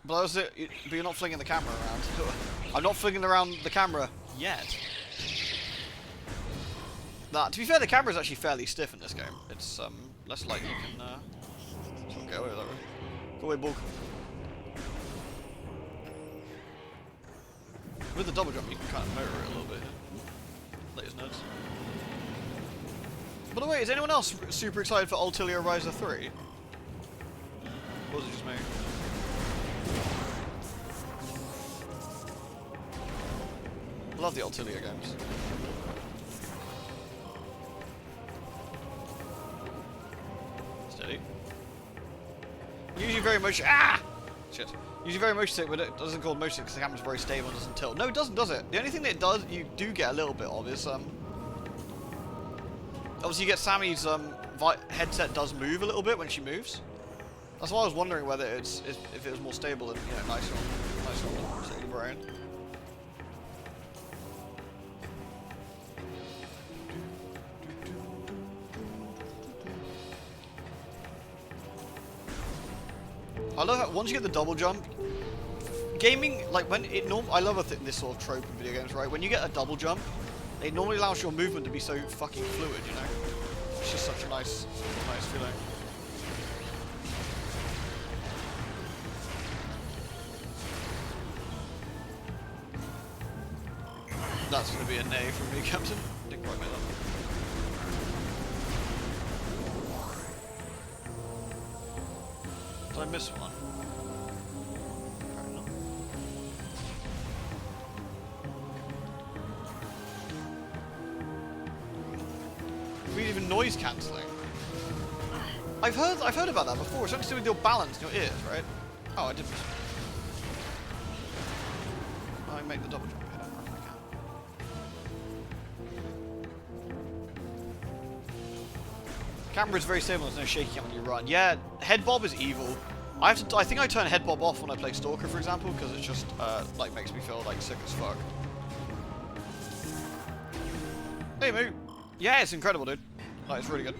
But, but you're not flinging the camera around. I'm not flinging around the camera yet. Nah, to be fair, the camera's actually fairly stiff in this game. It's less like you can get away with that. Go away, bug. With the double jump, you can kind of motor it a little bit. Latest notes. By the way, is anyone else super excited for Ultilia Riser 3? Or was it just me? I love the Ultilia games. Steady. Usually very motion. Ah! Shit. Usually very motion sick, but it doesn't call motion sick because the camera's very stable and doesn't tilt. No, it doesn't, does it? The only thing that it does, you do get a little bit of is obviously you get Sammy's headset does move a little bit when she moves. That's why I was wondering whether if it was more stable and nicer on the brain. I love how once you get the double jump, gaming like when it I love this sort of trope in video games, right? When you get a double jump, it normally allows your movement to be so fucking fluid, you know? It's just such a nice feeling. That's gonna be a nay from me, Captain. Didn't quite make that. Did I miss one? Apparently not. We even noise cancelling. I've heard about that before. It's something to do with your balance in your ears, right? Oh, I did miss one. I make the double jump here. Camera is very stable, there's no shaky cam when you run. Yeah, head bob is evil. I think I turn head bob off when I play Stalker, for example, because it just like makes me feel like sick as fuck. Hey, Moo. Yeah, it's incredible, dude. Like, it's really good.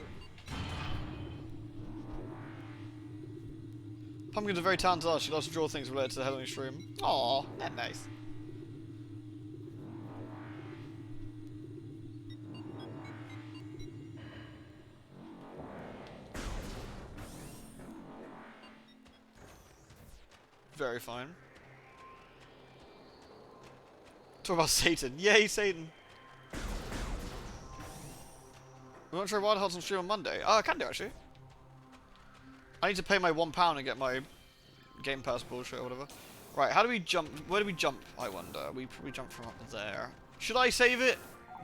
Pumpkin's a very talented artist. She loves to draw things related to the Halloween stream. Aww, that's nice. Very fine. Talk about Satan. Yay, Satan. We want to try Wild Hearts on stream on Monday. Oh, I can do, actually. I need to pay my £1 and get my Game Pass bullshit or whatever. Right, how do we jump? Where do we jump, I wonder? We jump from up there. Should I save it?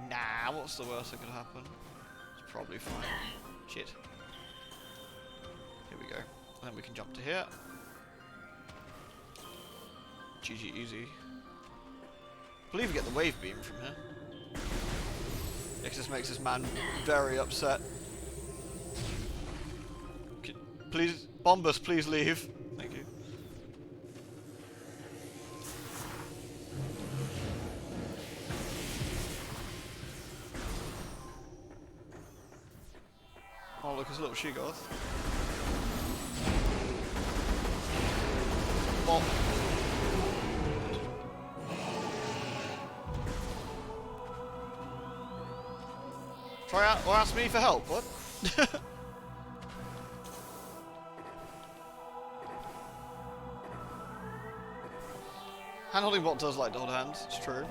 Nah, what's the worst that could happen? It's probably fine. Shit. Here we go. And then we can jump to here. GG easy. I believe we get the wave beam from here. Yeah, 'cause this makes this man very upset. Please, Bombus, please leave. Thank you. Oh, look, it's a little she-goth. Oh. Try out or ask me for help, what? Hand-holding bot does like to hold hands, it's true.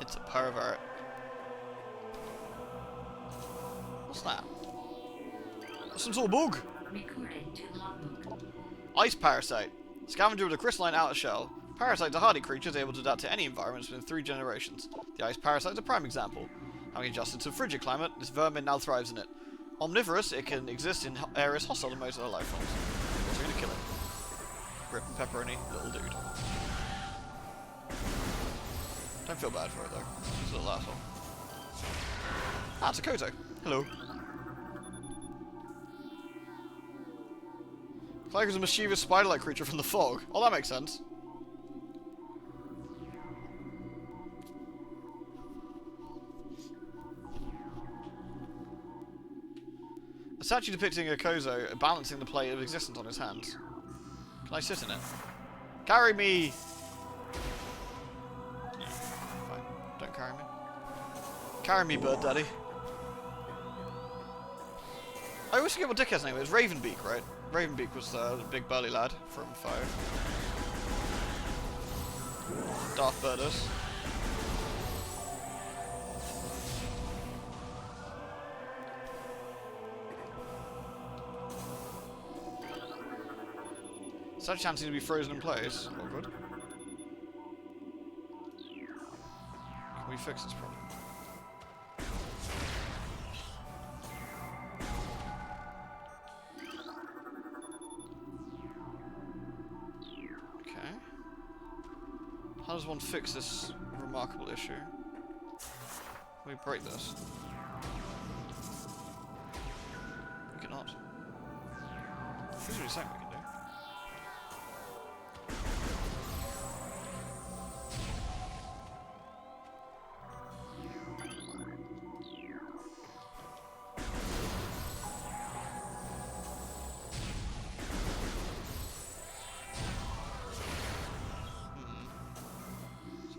It's a pervert. What's that? Some sort of bug!
Recording to logbook.
Ice Parasite. Scavenger with a crystalline outer shell. Parasites are hardy creatures able to adapt to any environments within 3 generations. The Ice Parasite is a prime example. Having adjusted to a frigid climate, this vermin now thrives in it. Omnivorous, it can exist in areas hostile to most other life forms. Of course, we're gonna kill it. Rip and pepperoni, little dude. Don't feel bad for it though. It's a little asshole. Ah, it's a Chozo. Hello. Like is a mischievous spider-like creature from the fog. Oh, that makes sense. A statue depicting a Chozo balancing the plate of existence on his hands. Can I sit in it? Carry me! Yeah, fine. Don't carry me. Carry me, bird daddy. I always forget what Dickhead's name is. Ravenbeak, right? Ravenbeak was the big burly lad from 5. Darth Birders. Such chance to be frozen in place. Awkward. Can we fix this problem? Okay. How does one fix this remarkable issue? Can we break this? We cannot. Here's what he's saying we can do.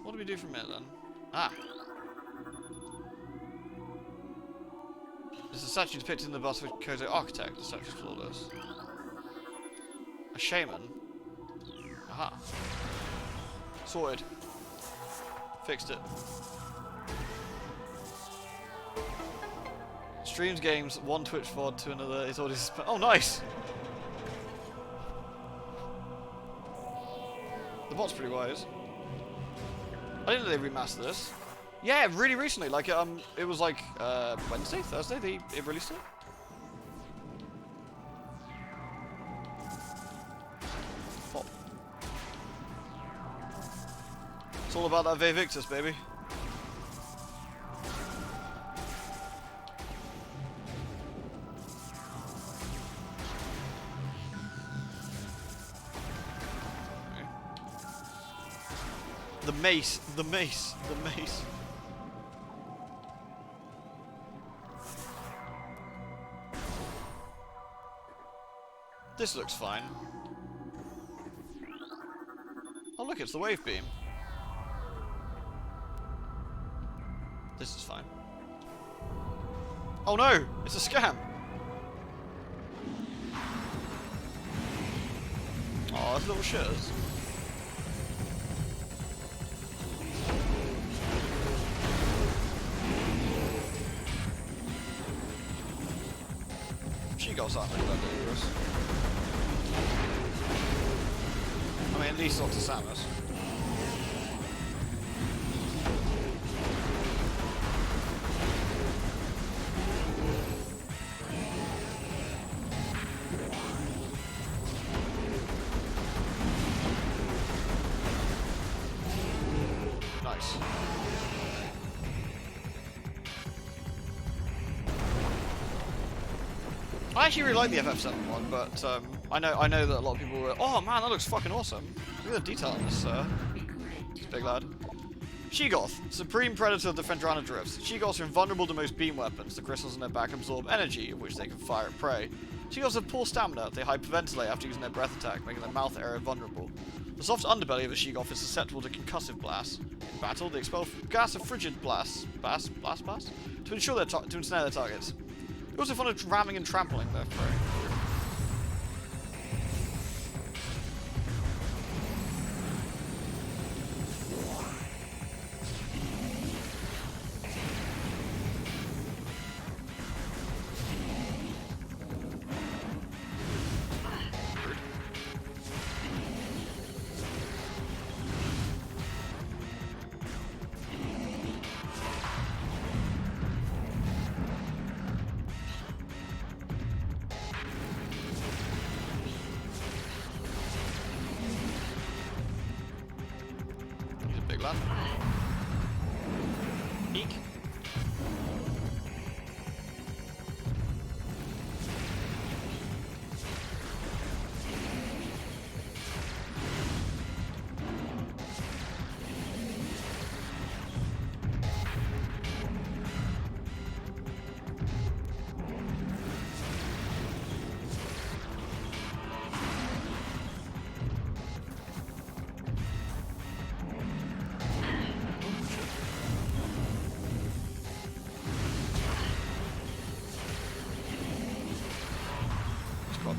What do we do from here then? Ah! There's a statue depicting the bust of a Chozo architect. The statue's flawless. A shaman. Aha. Sorted. Fixed it. Streams games, one Twitch VOD to another. It's already oh, nice! The bot's pretty wise. I didn't know they remastered this. Yeah, really recently. Like, it was like Wednesday, Thursday. They released it. Pop. It's all about that Vivictus, baby. The mace, the mace, the mace. This looks fine. Oh look, it's the wave beam. This is fine. Oh no, it's a scam. Oh, those little shitters. She goes on me. think that dangerous. I mean, at least not to Samus. Nice. I actually really like the FF7 one, but I know that a lot of people were, oh man, that looks fucking awesome. Look at the detail on this big lad. Sheegoth, supreme predator of the Fendrana drifts. Sheegoths are invulnerable to most beam weapons. The crystals in their back absorb energy, of which they can fire at prey. Sheegoths have poor stamina. They hyperventilate after using their breath attack, making their mouth area vulnerable. The soft underbelly of a Sheegoth is susceptible to concussive blasts. In battle, they expel gas of frigid blasts, to ensure to ensnare their targets. They're also fond of ramming and trampling their prey. Big lad. Eek.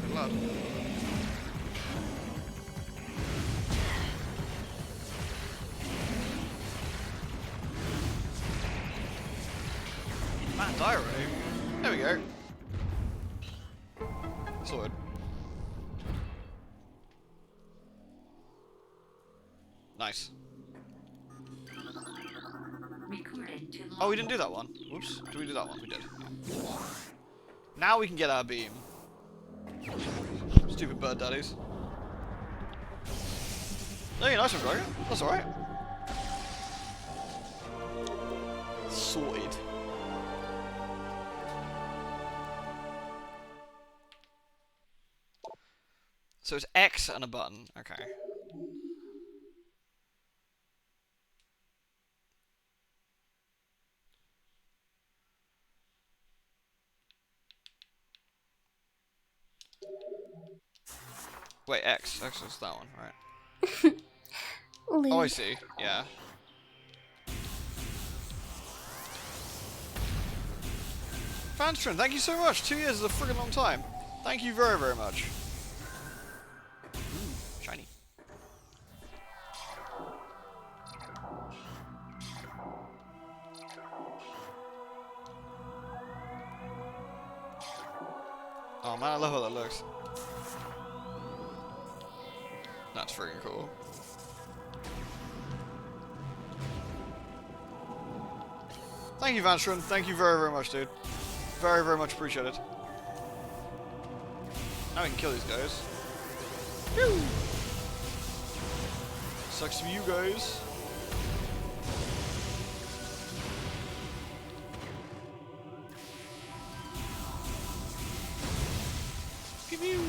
Big lad. Man, diary. There we go. Sorted. Nice. Oh, we didn't do that one. Whoops. Did we do that one? We did. Yeah. Now we can get our beam. Stupid bird daddies. Hey, nice one, Dragon. That's alright. Sorted. So it's X and a button. Okay. Wait, X. X is that one, right? Oh, I see. Yeah. Fendrana, thank you so much. 2 years is a friggin' long time. Thank you very, very much. Ooh, shiny. Oh man, I love how that looks. That's freaking cool. Thank you, Fendrana. Thank you very, very much, dude. Very, very much appreciated. Now we can kill these guys. Woo! Sucks for you guys. Pew pew!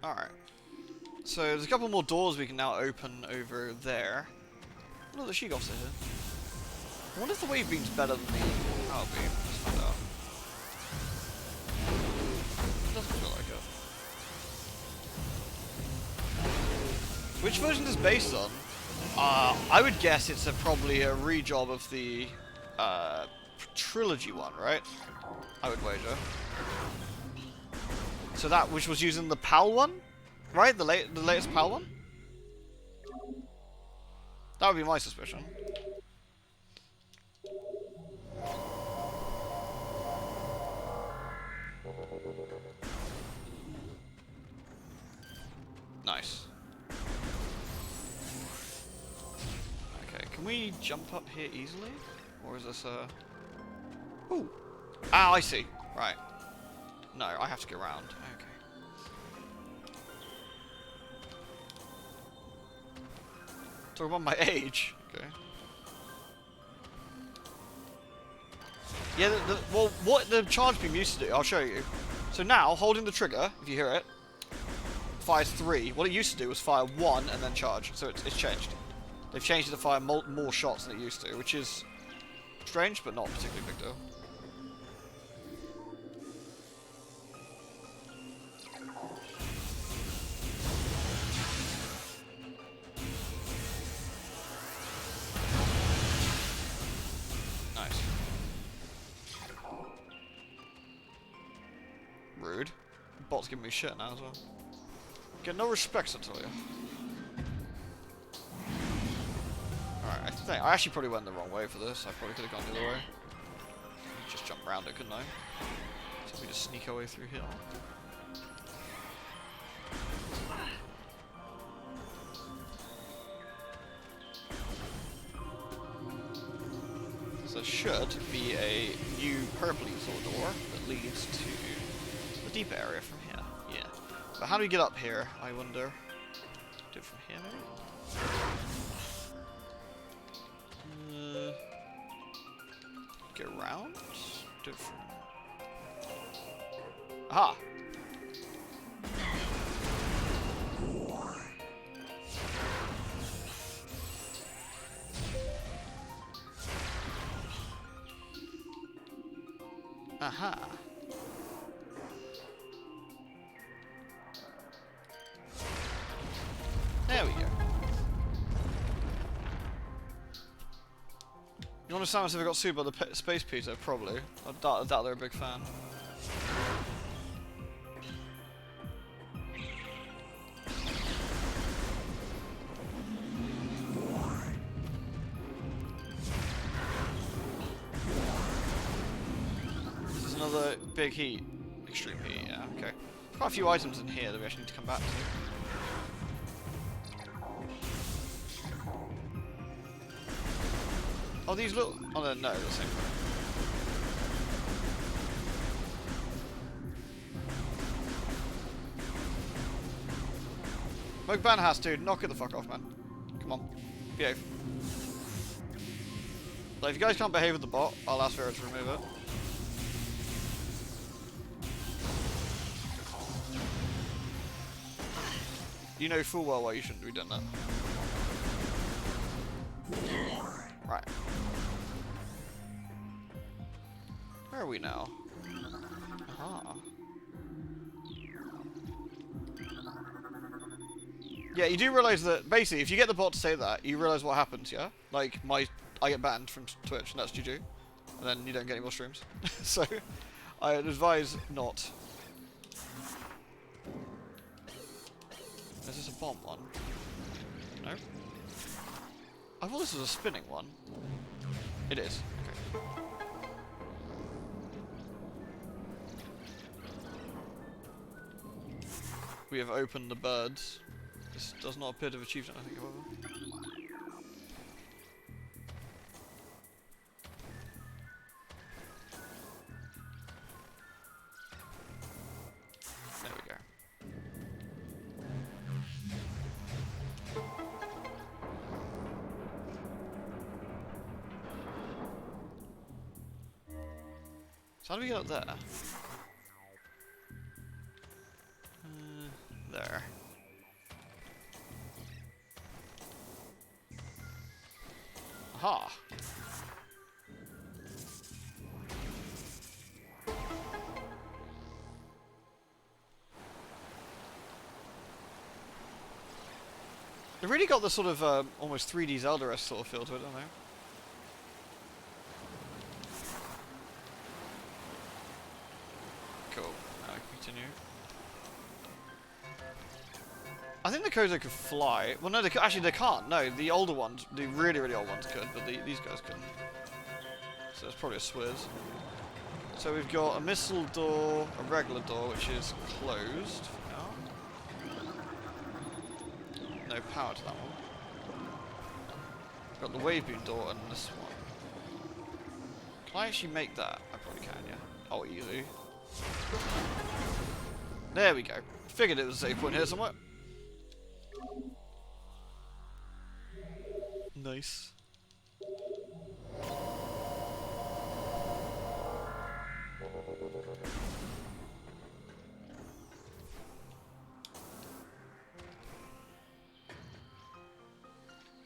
Alright. So there's a couple more doors we can now open over there. Look, the Sheegoths are here. I wonder if the wave beam's better than the power beam. Let's find out. It doesn't feel like it. Which version is this based on? I would guess it's probably a rejob of the trilogy one, right? I would wager. So that which was using the PAL one, right? The latest PAL one. That would be my suspicion. Nice. Okay, can we jump up here easily? Or is this a... Ooh! Ah, I see. Right. No, I have to get around. Okay. Talk about my age. Okay. Yeah, well, what the charge beam used to do, I'll show you. So now, holding the trigger, if you hear it, fires 3. What it used to do was fire 1 and then charge. So it's changed. They've changed it to fire more shots than it used to, which is strange, but not particularly big deal. Nice. Rude. Bot's giving me shit now as well. Get no respect, I tell you. Alright, I actually probably went the wrong way for this. I probably could have gone the other way. Just jump around it, couldn't I? So we just sneak our way through here. So there should be a new purpley sort of door that leads to the deeper area from here. Yeah. But how do we get up here, I wonder? Do it from here, maybe? Get around? Do it from... Aha! Aha! There we go. You want to sound as if I got sued by the Space Peter? Probably. I doubt they're a big fan. This is another big heat. Extreme heat, yeah, okay. Quite a few items in here that we actually need to come back to. Oh, these little... Oh, no, they're the same thing. Moke Banhas, dude. Knock it the fuck off, man. Come on. Behave. Like, if you guys can't behave with the bot, I'll ask Vera to remove it. You know full well why you shouldn't be doing that. Right. Where are we now? Aha. Yeah, you do realise that, basically, if you get the bot to say that, you realise what happens, yeah? Like, I get banned from Twitch, and that's GG. And then you don't get any more streams. So, I'd advise not. Is this a bomb one? No? I thought this was a spinning one. It is. Okay. We have opened the birds. This does not appear to have achieved anything, however. There we go. So how do we get up there? There. Aha! They've really got this sort of almost 3D Zelda-esque sort of feel to it, don't they? Continue. I think the Chozo could fly. Well, no, actually they can't. No, the older ones, the really, really old ones could, but these guys couldn't. So it's probably a swizz. So we've got a missile door, a regular door, which is closed for now. No power to that one. Got the wave beam door and this one. Can I actually make that? I probably can, yeah. Oh, easy. There we go. Figured it was a save point here somewhere. Nice.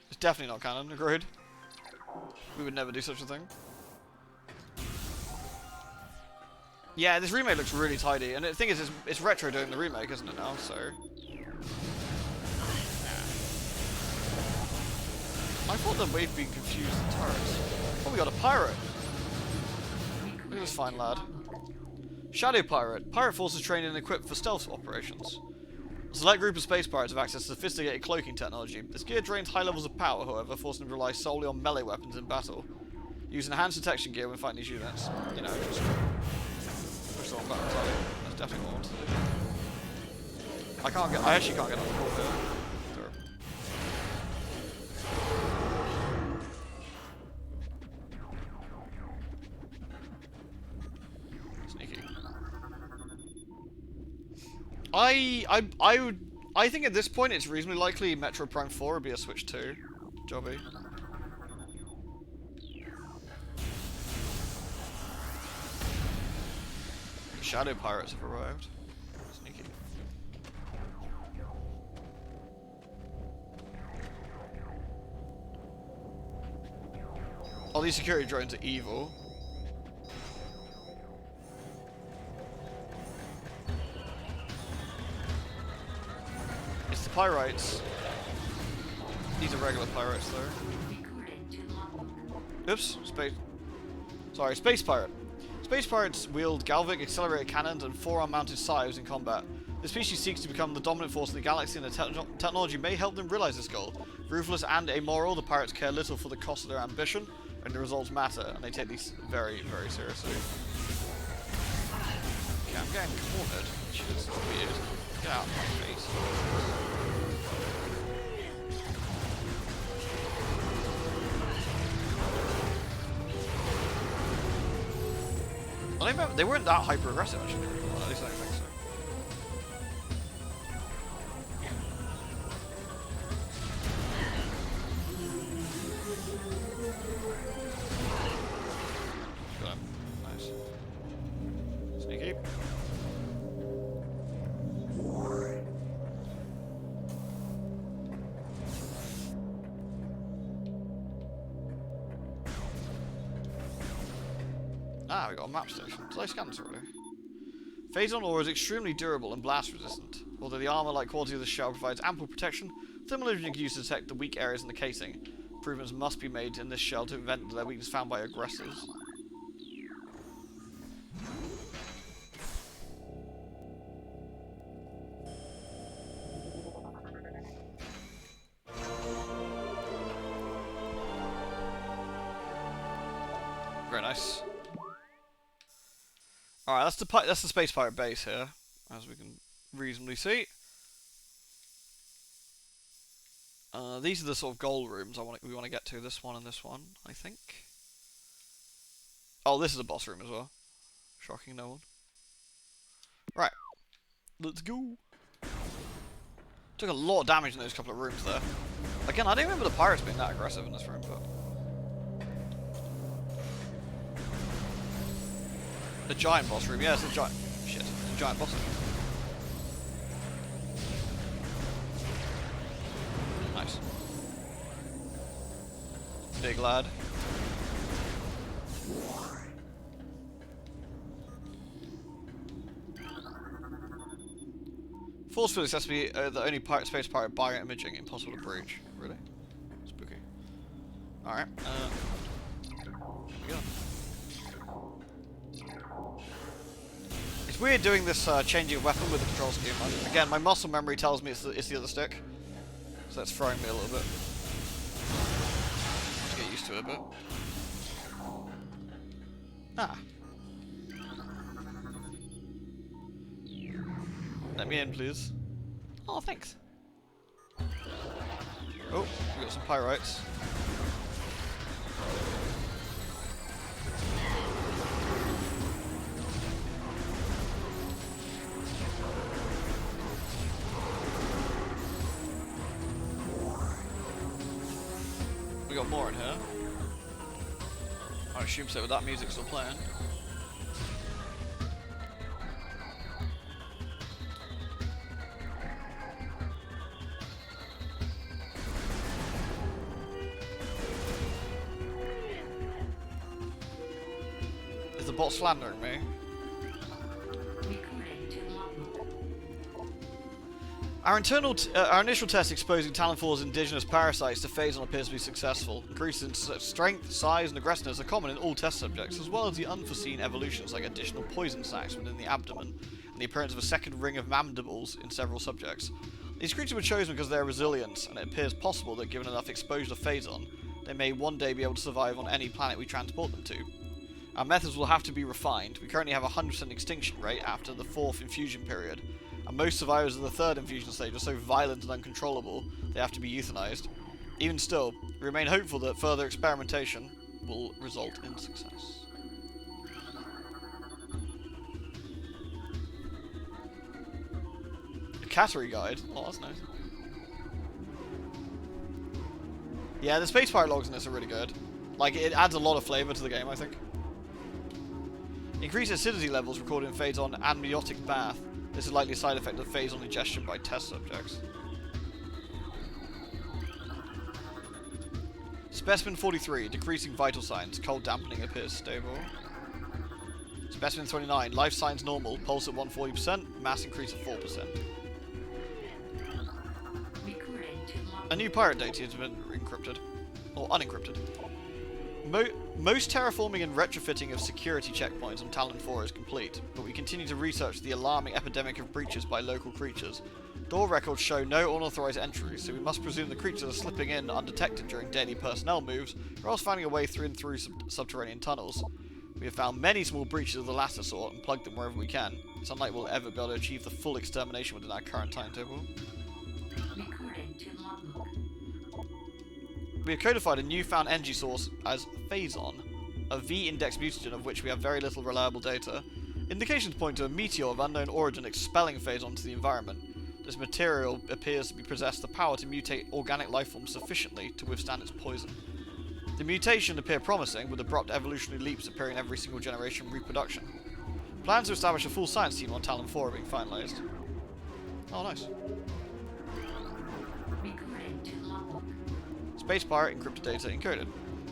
It's definitely not canon, agreed. We would never do such a thing. Yeah, this remake looks really tidy, and the thing is, it's retro doing the remake, isn't it now, so... I thought the wave being confused the turrets. Oh, we got a pirate! Look at this fine lad. Shadow Pirate. Pirate forces trained and equipped for stealth operations. A select group of space pirates have access to sophisticated cloaking technology. This gear drains high levels of power, however, forcing them to rely solely on melee weapons in battle. Using enhanced detection gear when fighting these units. You know, just push them on back. That's definitely what I want to do. I actually can't get on the board here. Sneaky. I think at this point it's reasonably likely Metroid Prime 4 would be a Switch 2 jobby. Shadow Pirates have arrived. Sneaky. All these security drones are evil. It's the Pyrites. These are regular Pyrites though. Oops, Space Pirate. Space Pirates wield Galvic accelerated cannons and forearm-mounted scythes in combat. The species seeks to become the dominant force of the galaxy, and the technology may help them realize this goal. Ruthless and amoral, the pirates care little for the cost of their ambition, and the results matter, and they take these very, very seriously. Okay, I'm getting cornered, which is weird. Get out of my face. I don't remember, they weren't that hyper aggressive actually, well, at least I don't think so. Got him. Nice. Sneaky. Ah, we got a map station. Did I scan this already? Phazon ore is extremely durable and blast resistant. Although the armor-like quality of the shell provides ample protection, thermal imaging can be used to detect the weak areas in the casing. Improvements must be made in this shell to prevent their weakness found by aggressors. Very nice. Alright, that's the Space Pirate base here, as we can reasonably see. These are the sort of goal rooms we want to get to. This one and this one, I think. Oh, this is a boss room as well. Shocking no one. Right, let's go. Took a lot of damage in those couple of rooms there. Again, I don't remember the pirates being that aggressive in this room, but. The giant boss room, yeah, it's a giant. Shit, a giant boss room. Nice. Big lad. Force field has to be the only space pirate bio imaging impossible to breach. Really? Spooky. Alright, here we go. It's weird doing this changing of weapon with the control scheme. Again, my muscle memory tells me it's the other stick. So that's throwing me a little bit. Just get used to it a bit. Ah. Let me in, please. Oh, thanks. Oh, we got some pyrites. We got more in here. I assume so with that music still playing. Is the bot slandering me? Our initial test exposing Talon 4's indigenous parasites to Phazon appears to be successful. Increases in strength, size, and aggressiveness are common in all test subjects, as well as the unforeseen evolutions like additional poison sacs within the abdomen, and the appearance of a second ring of mandibles in several subjects. These creatures were chosen because of their resilience, and it appears possible that given enough exposure to Phazon, they may one day be able to survive on any planet we transport them to. Our methods will have to be refined. We currently have a 100% extinction rate after the 4th infusion period, and most survivors of the 3rd infusion stage are so violent and uncontrollable they have to be euthanized. Even still, we remain hopeful that further experimentation will result in success. A Cattery guide? Oh, that's nice. Yeah, the space pirate logs in this are really good. Like, it adds a lot of flavour to the game, I think. Increased acidity levels recorded in Phazon amniotic bath. This is likely a side effect of Phazon ingestion by test subjects. Specimen 43, decreasing vital signs. Cold dampening appears stable. Specimen 29, life signs normal. Pulse at 140%, mass increase of 4%. A new pirate data has been encrypted. Or unencrypted. Most terraforming and retrofitting of security checkpoints on Talon 4 is complete, but we continue to research the alarming epidemic of breaches by local creatures. Door records show no unauthorized entries, so we must presume the creatures are slipping in undetected during daily personnel moves, or else finding a way through and through subterranean tunnels. We have found many small breaches of the latter sort and plugged them wherever we can. It's unlikely we'll ever be able to achieve the full extermination within our current timetable. We have codified a newfound energy source as Phazon, a V-index mutagen of which we have very little reliable data. Indications point to a meteor of unknown origin expelling Phazon to the environment. This material appears to possess the power to mutate organic life forms sufficiently to withstand its poison. The mutation appear promising, with abrupt evolutionary leaps appearing every single generation reproduction. Plans to establish a full science team on Talon 4 are being finalised. Oh, nice. Space pirate encrypted data encoded.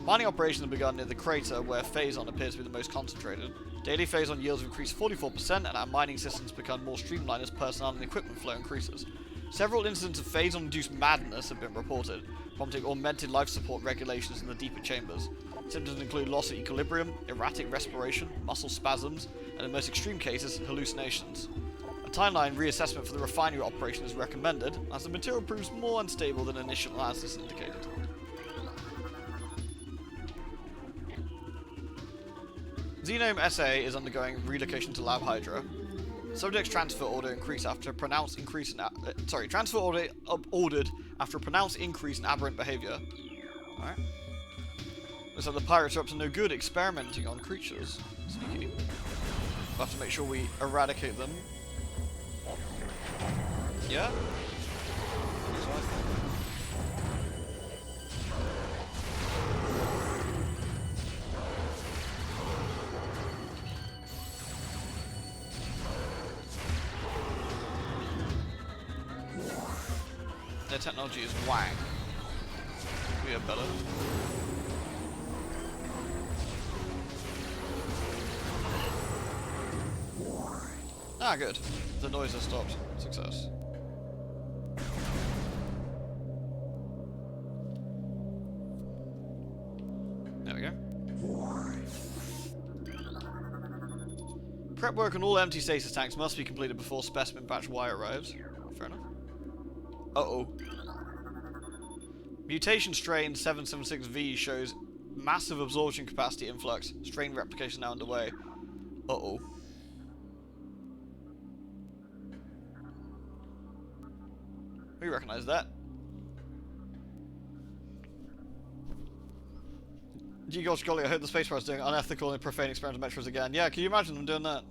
Mining operations have begun near the crater where Phazon appears to be the most concentrated. Daily Phazon yields have increased 44% and our mining systems become more streamlined as personnel and equipment flow increases. Several incidents of Phazon-induced madness have been reported, prompting augmented life support regulations in the deeper chambers. Symptoms include loss of equilibrium, erratic respiration, muscle spasms, and in most extreme cases, hallucinations. A timeline reassessment for the refinery operation is recommended, as the material proves more unstable than initial analysis indicated. Xenome SA is undergoing relocation to Lab Hydra. Subject's transfer order increased after a pronounced increase in transfer order ordered after a pronounced increase in aberrant behaviour. Alright. Looks like the pirates are up to no good experimenting on creatures. Sneaky. We'll have to make sure we eradicate them. Yeah? That's what I thought. Their technology is wang. We are better. Ah, good. The noise has stopped. Success. There we go. Prep work on all empty stasis tanks must be completed before specimen batch Y arrives. Fair enough. Uh-oh. Mutation strain 776V shows massive absorption capacity influx. Strain replication now underway. Uh-oh. We recognize that. Gee gosh golly, I hope the Space Force is doing unethical and profane experimental Metroids again. Yeah, can you imagine them doing that?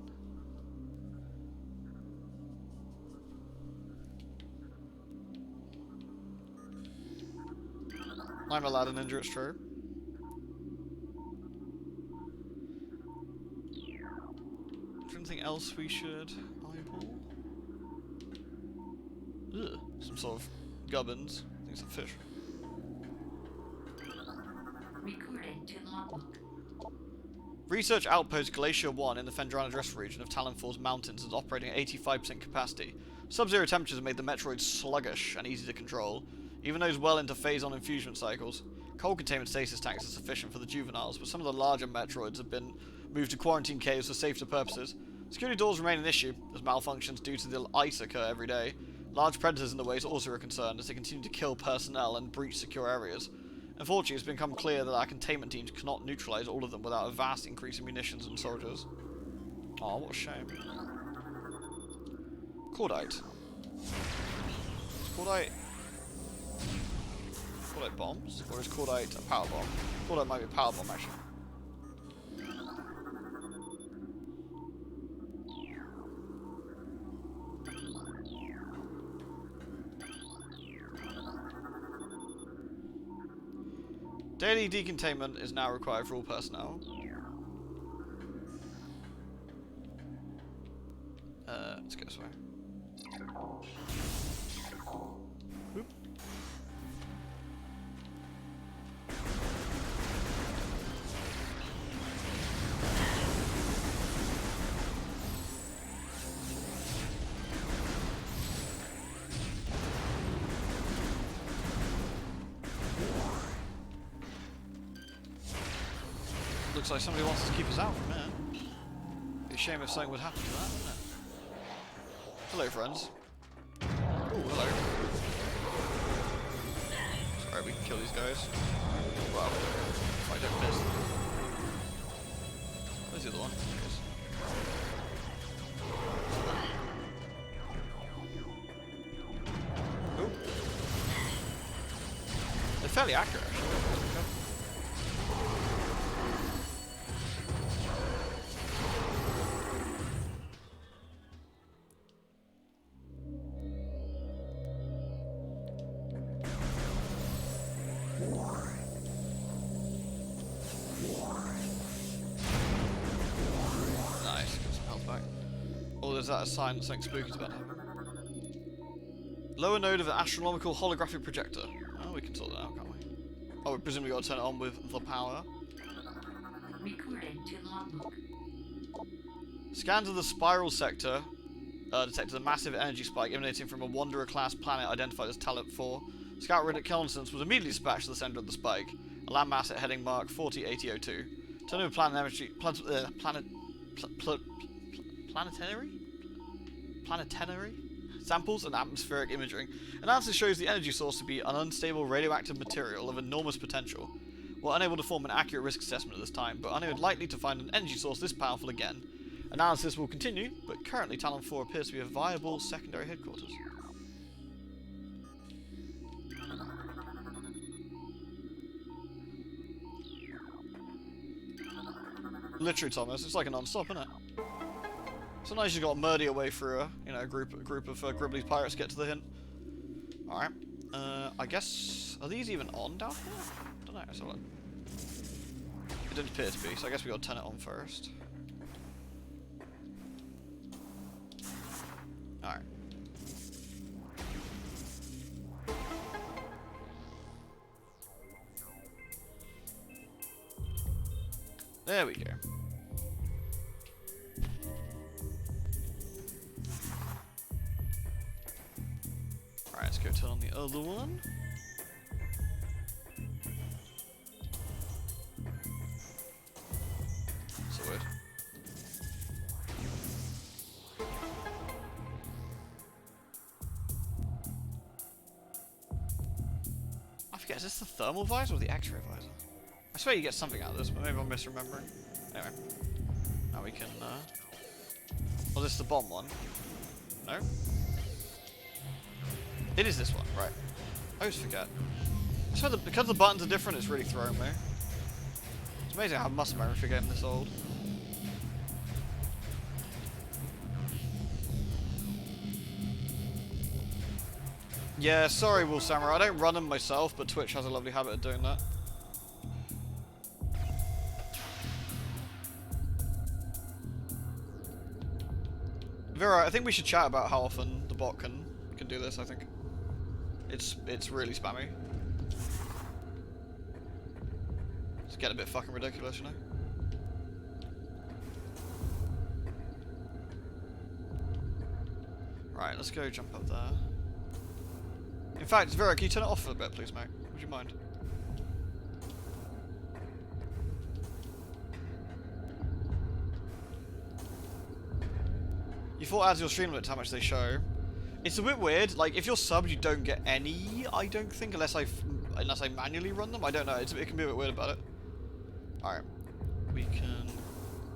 I'm allowed a ninja, it's true. Is there anything else we should eyeball? Ugh, some sort of gubbins. I think it's a fish.
Recorded to logbook.
Research Outpost Glacier 1 in the Fendrana Dress region of Talon 4's mountains is operating at 85% capacity. Sub-zero temperatures have made the Metroid sluggish and easy to control, even those well into phase-on infusion cycles. Cold containment stasis tanks are sufficient for the juveniles, but some of the larger Metroids have been moved to quarantine caves for safety purposes. Security doors remain an issue, as malfunctions due to the ice occur every day. Large predators in the ways are also a concern, as they continue to kill personnel and breach secure areas. Unfortunately, it's become clear that our containment teams cannot neutralize all of them without a vast increase in munitions and soldiers. Oh, what a shame. Cordite. Is Cordite bombs? Or is Cordite a power bomb? Cordite might be a power bomb, actually. Daily decontainment is now required for all personnel. Let's go this way. Oop. Looks like somebody wants to keep us out from here. Be a shame if something would happen to that, wouldn't it? Hello, friends. Ooh, hello. Sorry, we can kill these guys. Wow. If I don't miss. Where's the other one? Ooh. They're fairly accurate, actually. Nice, got some health back. Or is that a sign that something spooky's about to happen? Lower node of an astronomical holographic projector. Oh, we can sort that out, can't we? Oh, we presumably got to turn it on with the power.
Recorded to logbook.
Scans of the spiral sector detected a massive energy spike emanating from a Wanderer-class planet identified as Talent 4. Scout reconnaissance was immediately dispatched to the center of the spike, a landmass at heading mark 408002. Turning of planetary samples and atmospheric imaging. Analysis shows the energy source to be an unstable radioactive material of enormous potential. We're unable to form an accurate risk assessment at this time, but unlikely to find an energy source this powerful again. Analysis will continue, but currently Talon 4 appears to be a viable secondary headquarters. Literally, Thomas, it's like a non-stop, isn't it? Sometimes you got to murder your way through a group of Gribbly's pirates to get to the hint. Alright. I guess, are these even on down here? I don't know, let's have a look. It didn't appear to be, so I guess we got to turn it on first. Alright. There we go. Alright, let's go turn on the other one. So weird. this the thermal visor or the X-ray visor? I swear you get something out of this, but maybe I'm misremembering. Anyway. Now we can, oh, this is the bomb one. No? It is this one, right. I always forget. I swear that because the buttons are different, it's really throwing me. It's amazing how muscle memory for a game this old. Yeah, sorry, Wolf Samurai. I don't run them myself, but Twitch has a lovely habit of doing that. Vera, I think we should chat about how often the bot can do this. I think it's really spammy. It's getting a bit fucking ridiculous, you know. Right, let's go jump up there. In fact, Vera, can you turn it off for a bit, please, mate? Would you mind? You thought as your stream limits how much they show. It's a bit weird. Like, if you're subbed, you don't get any, I don't think, unless I manually run them. I don't know. It can be a bit weird about it. Alright. We can...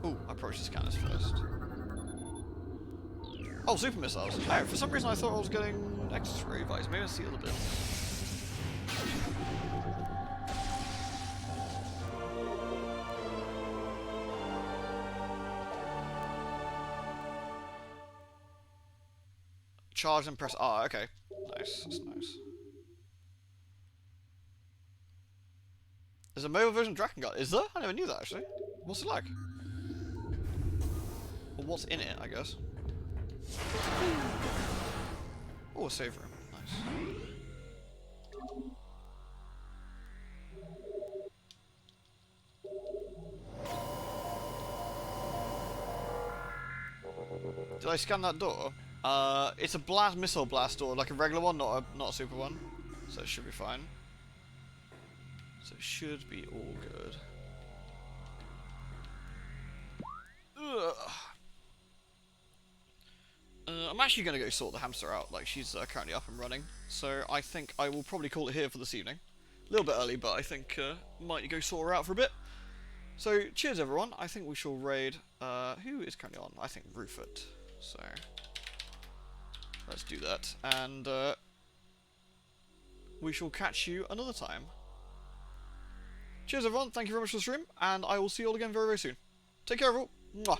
Ooh, I probably should scan this first. Oh, super missiles. Oh, for some reason I thought I was getting X-ray visor. Maybe I'll see a little bit. Charge and press R. Okay. Nice. That's nice. There's a mobile version of Dragon Guard. Is there? I never knew that, actually. What's it like? Well, what's in it, I guess. Oh, a save room. Nice. Did I scan that door? It's a missile blast door, like a regular one, not a super one. So it should be fine. So it should be all good. Ugh. I'm actually going to go sort the hamster out, like she's currently up and running. So I think I will probably call it here for this evening. A little bit early, but I think might go sort her out for a bit. So cheers everyone, I think we shall raid, who is currently on? I think Rufus. So let's do that, and we shall catch you another time. Cheers everyone, thank you very much for the stream, and I will see you all again very, very soon. Take care everyone. Mwah.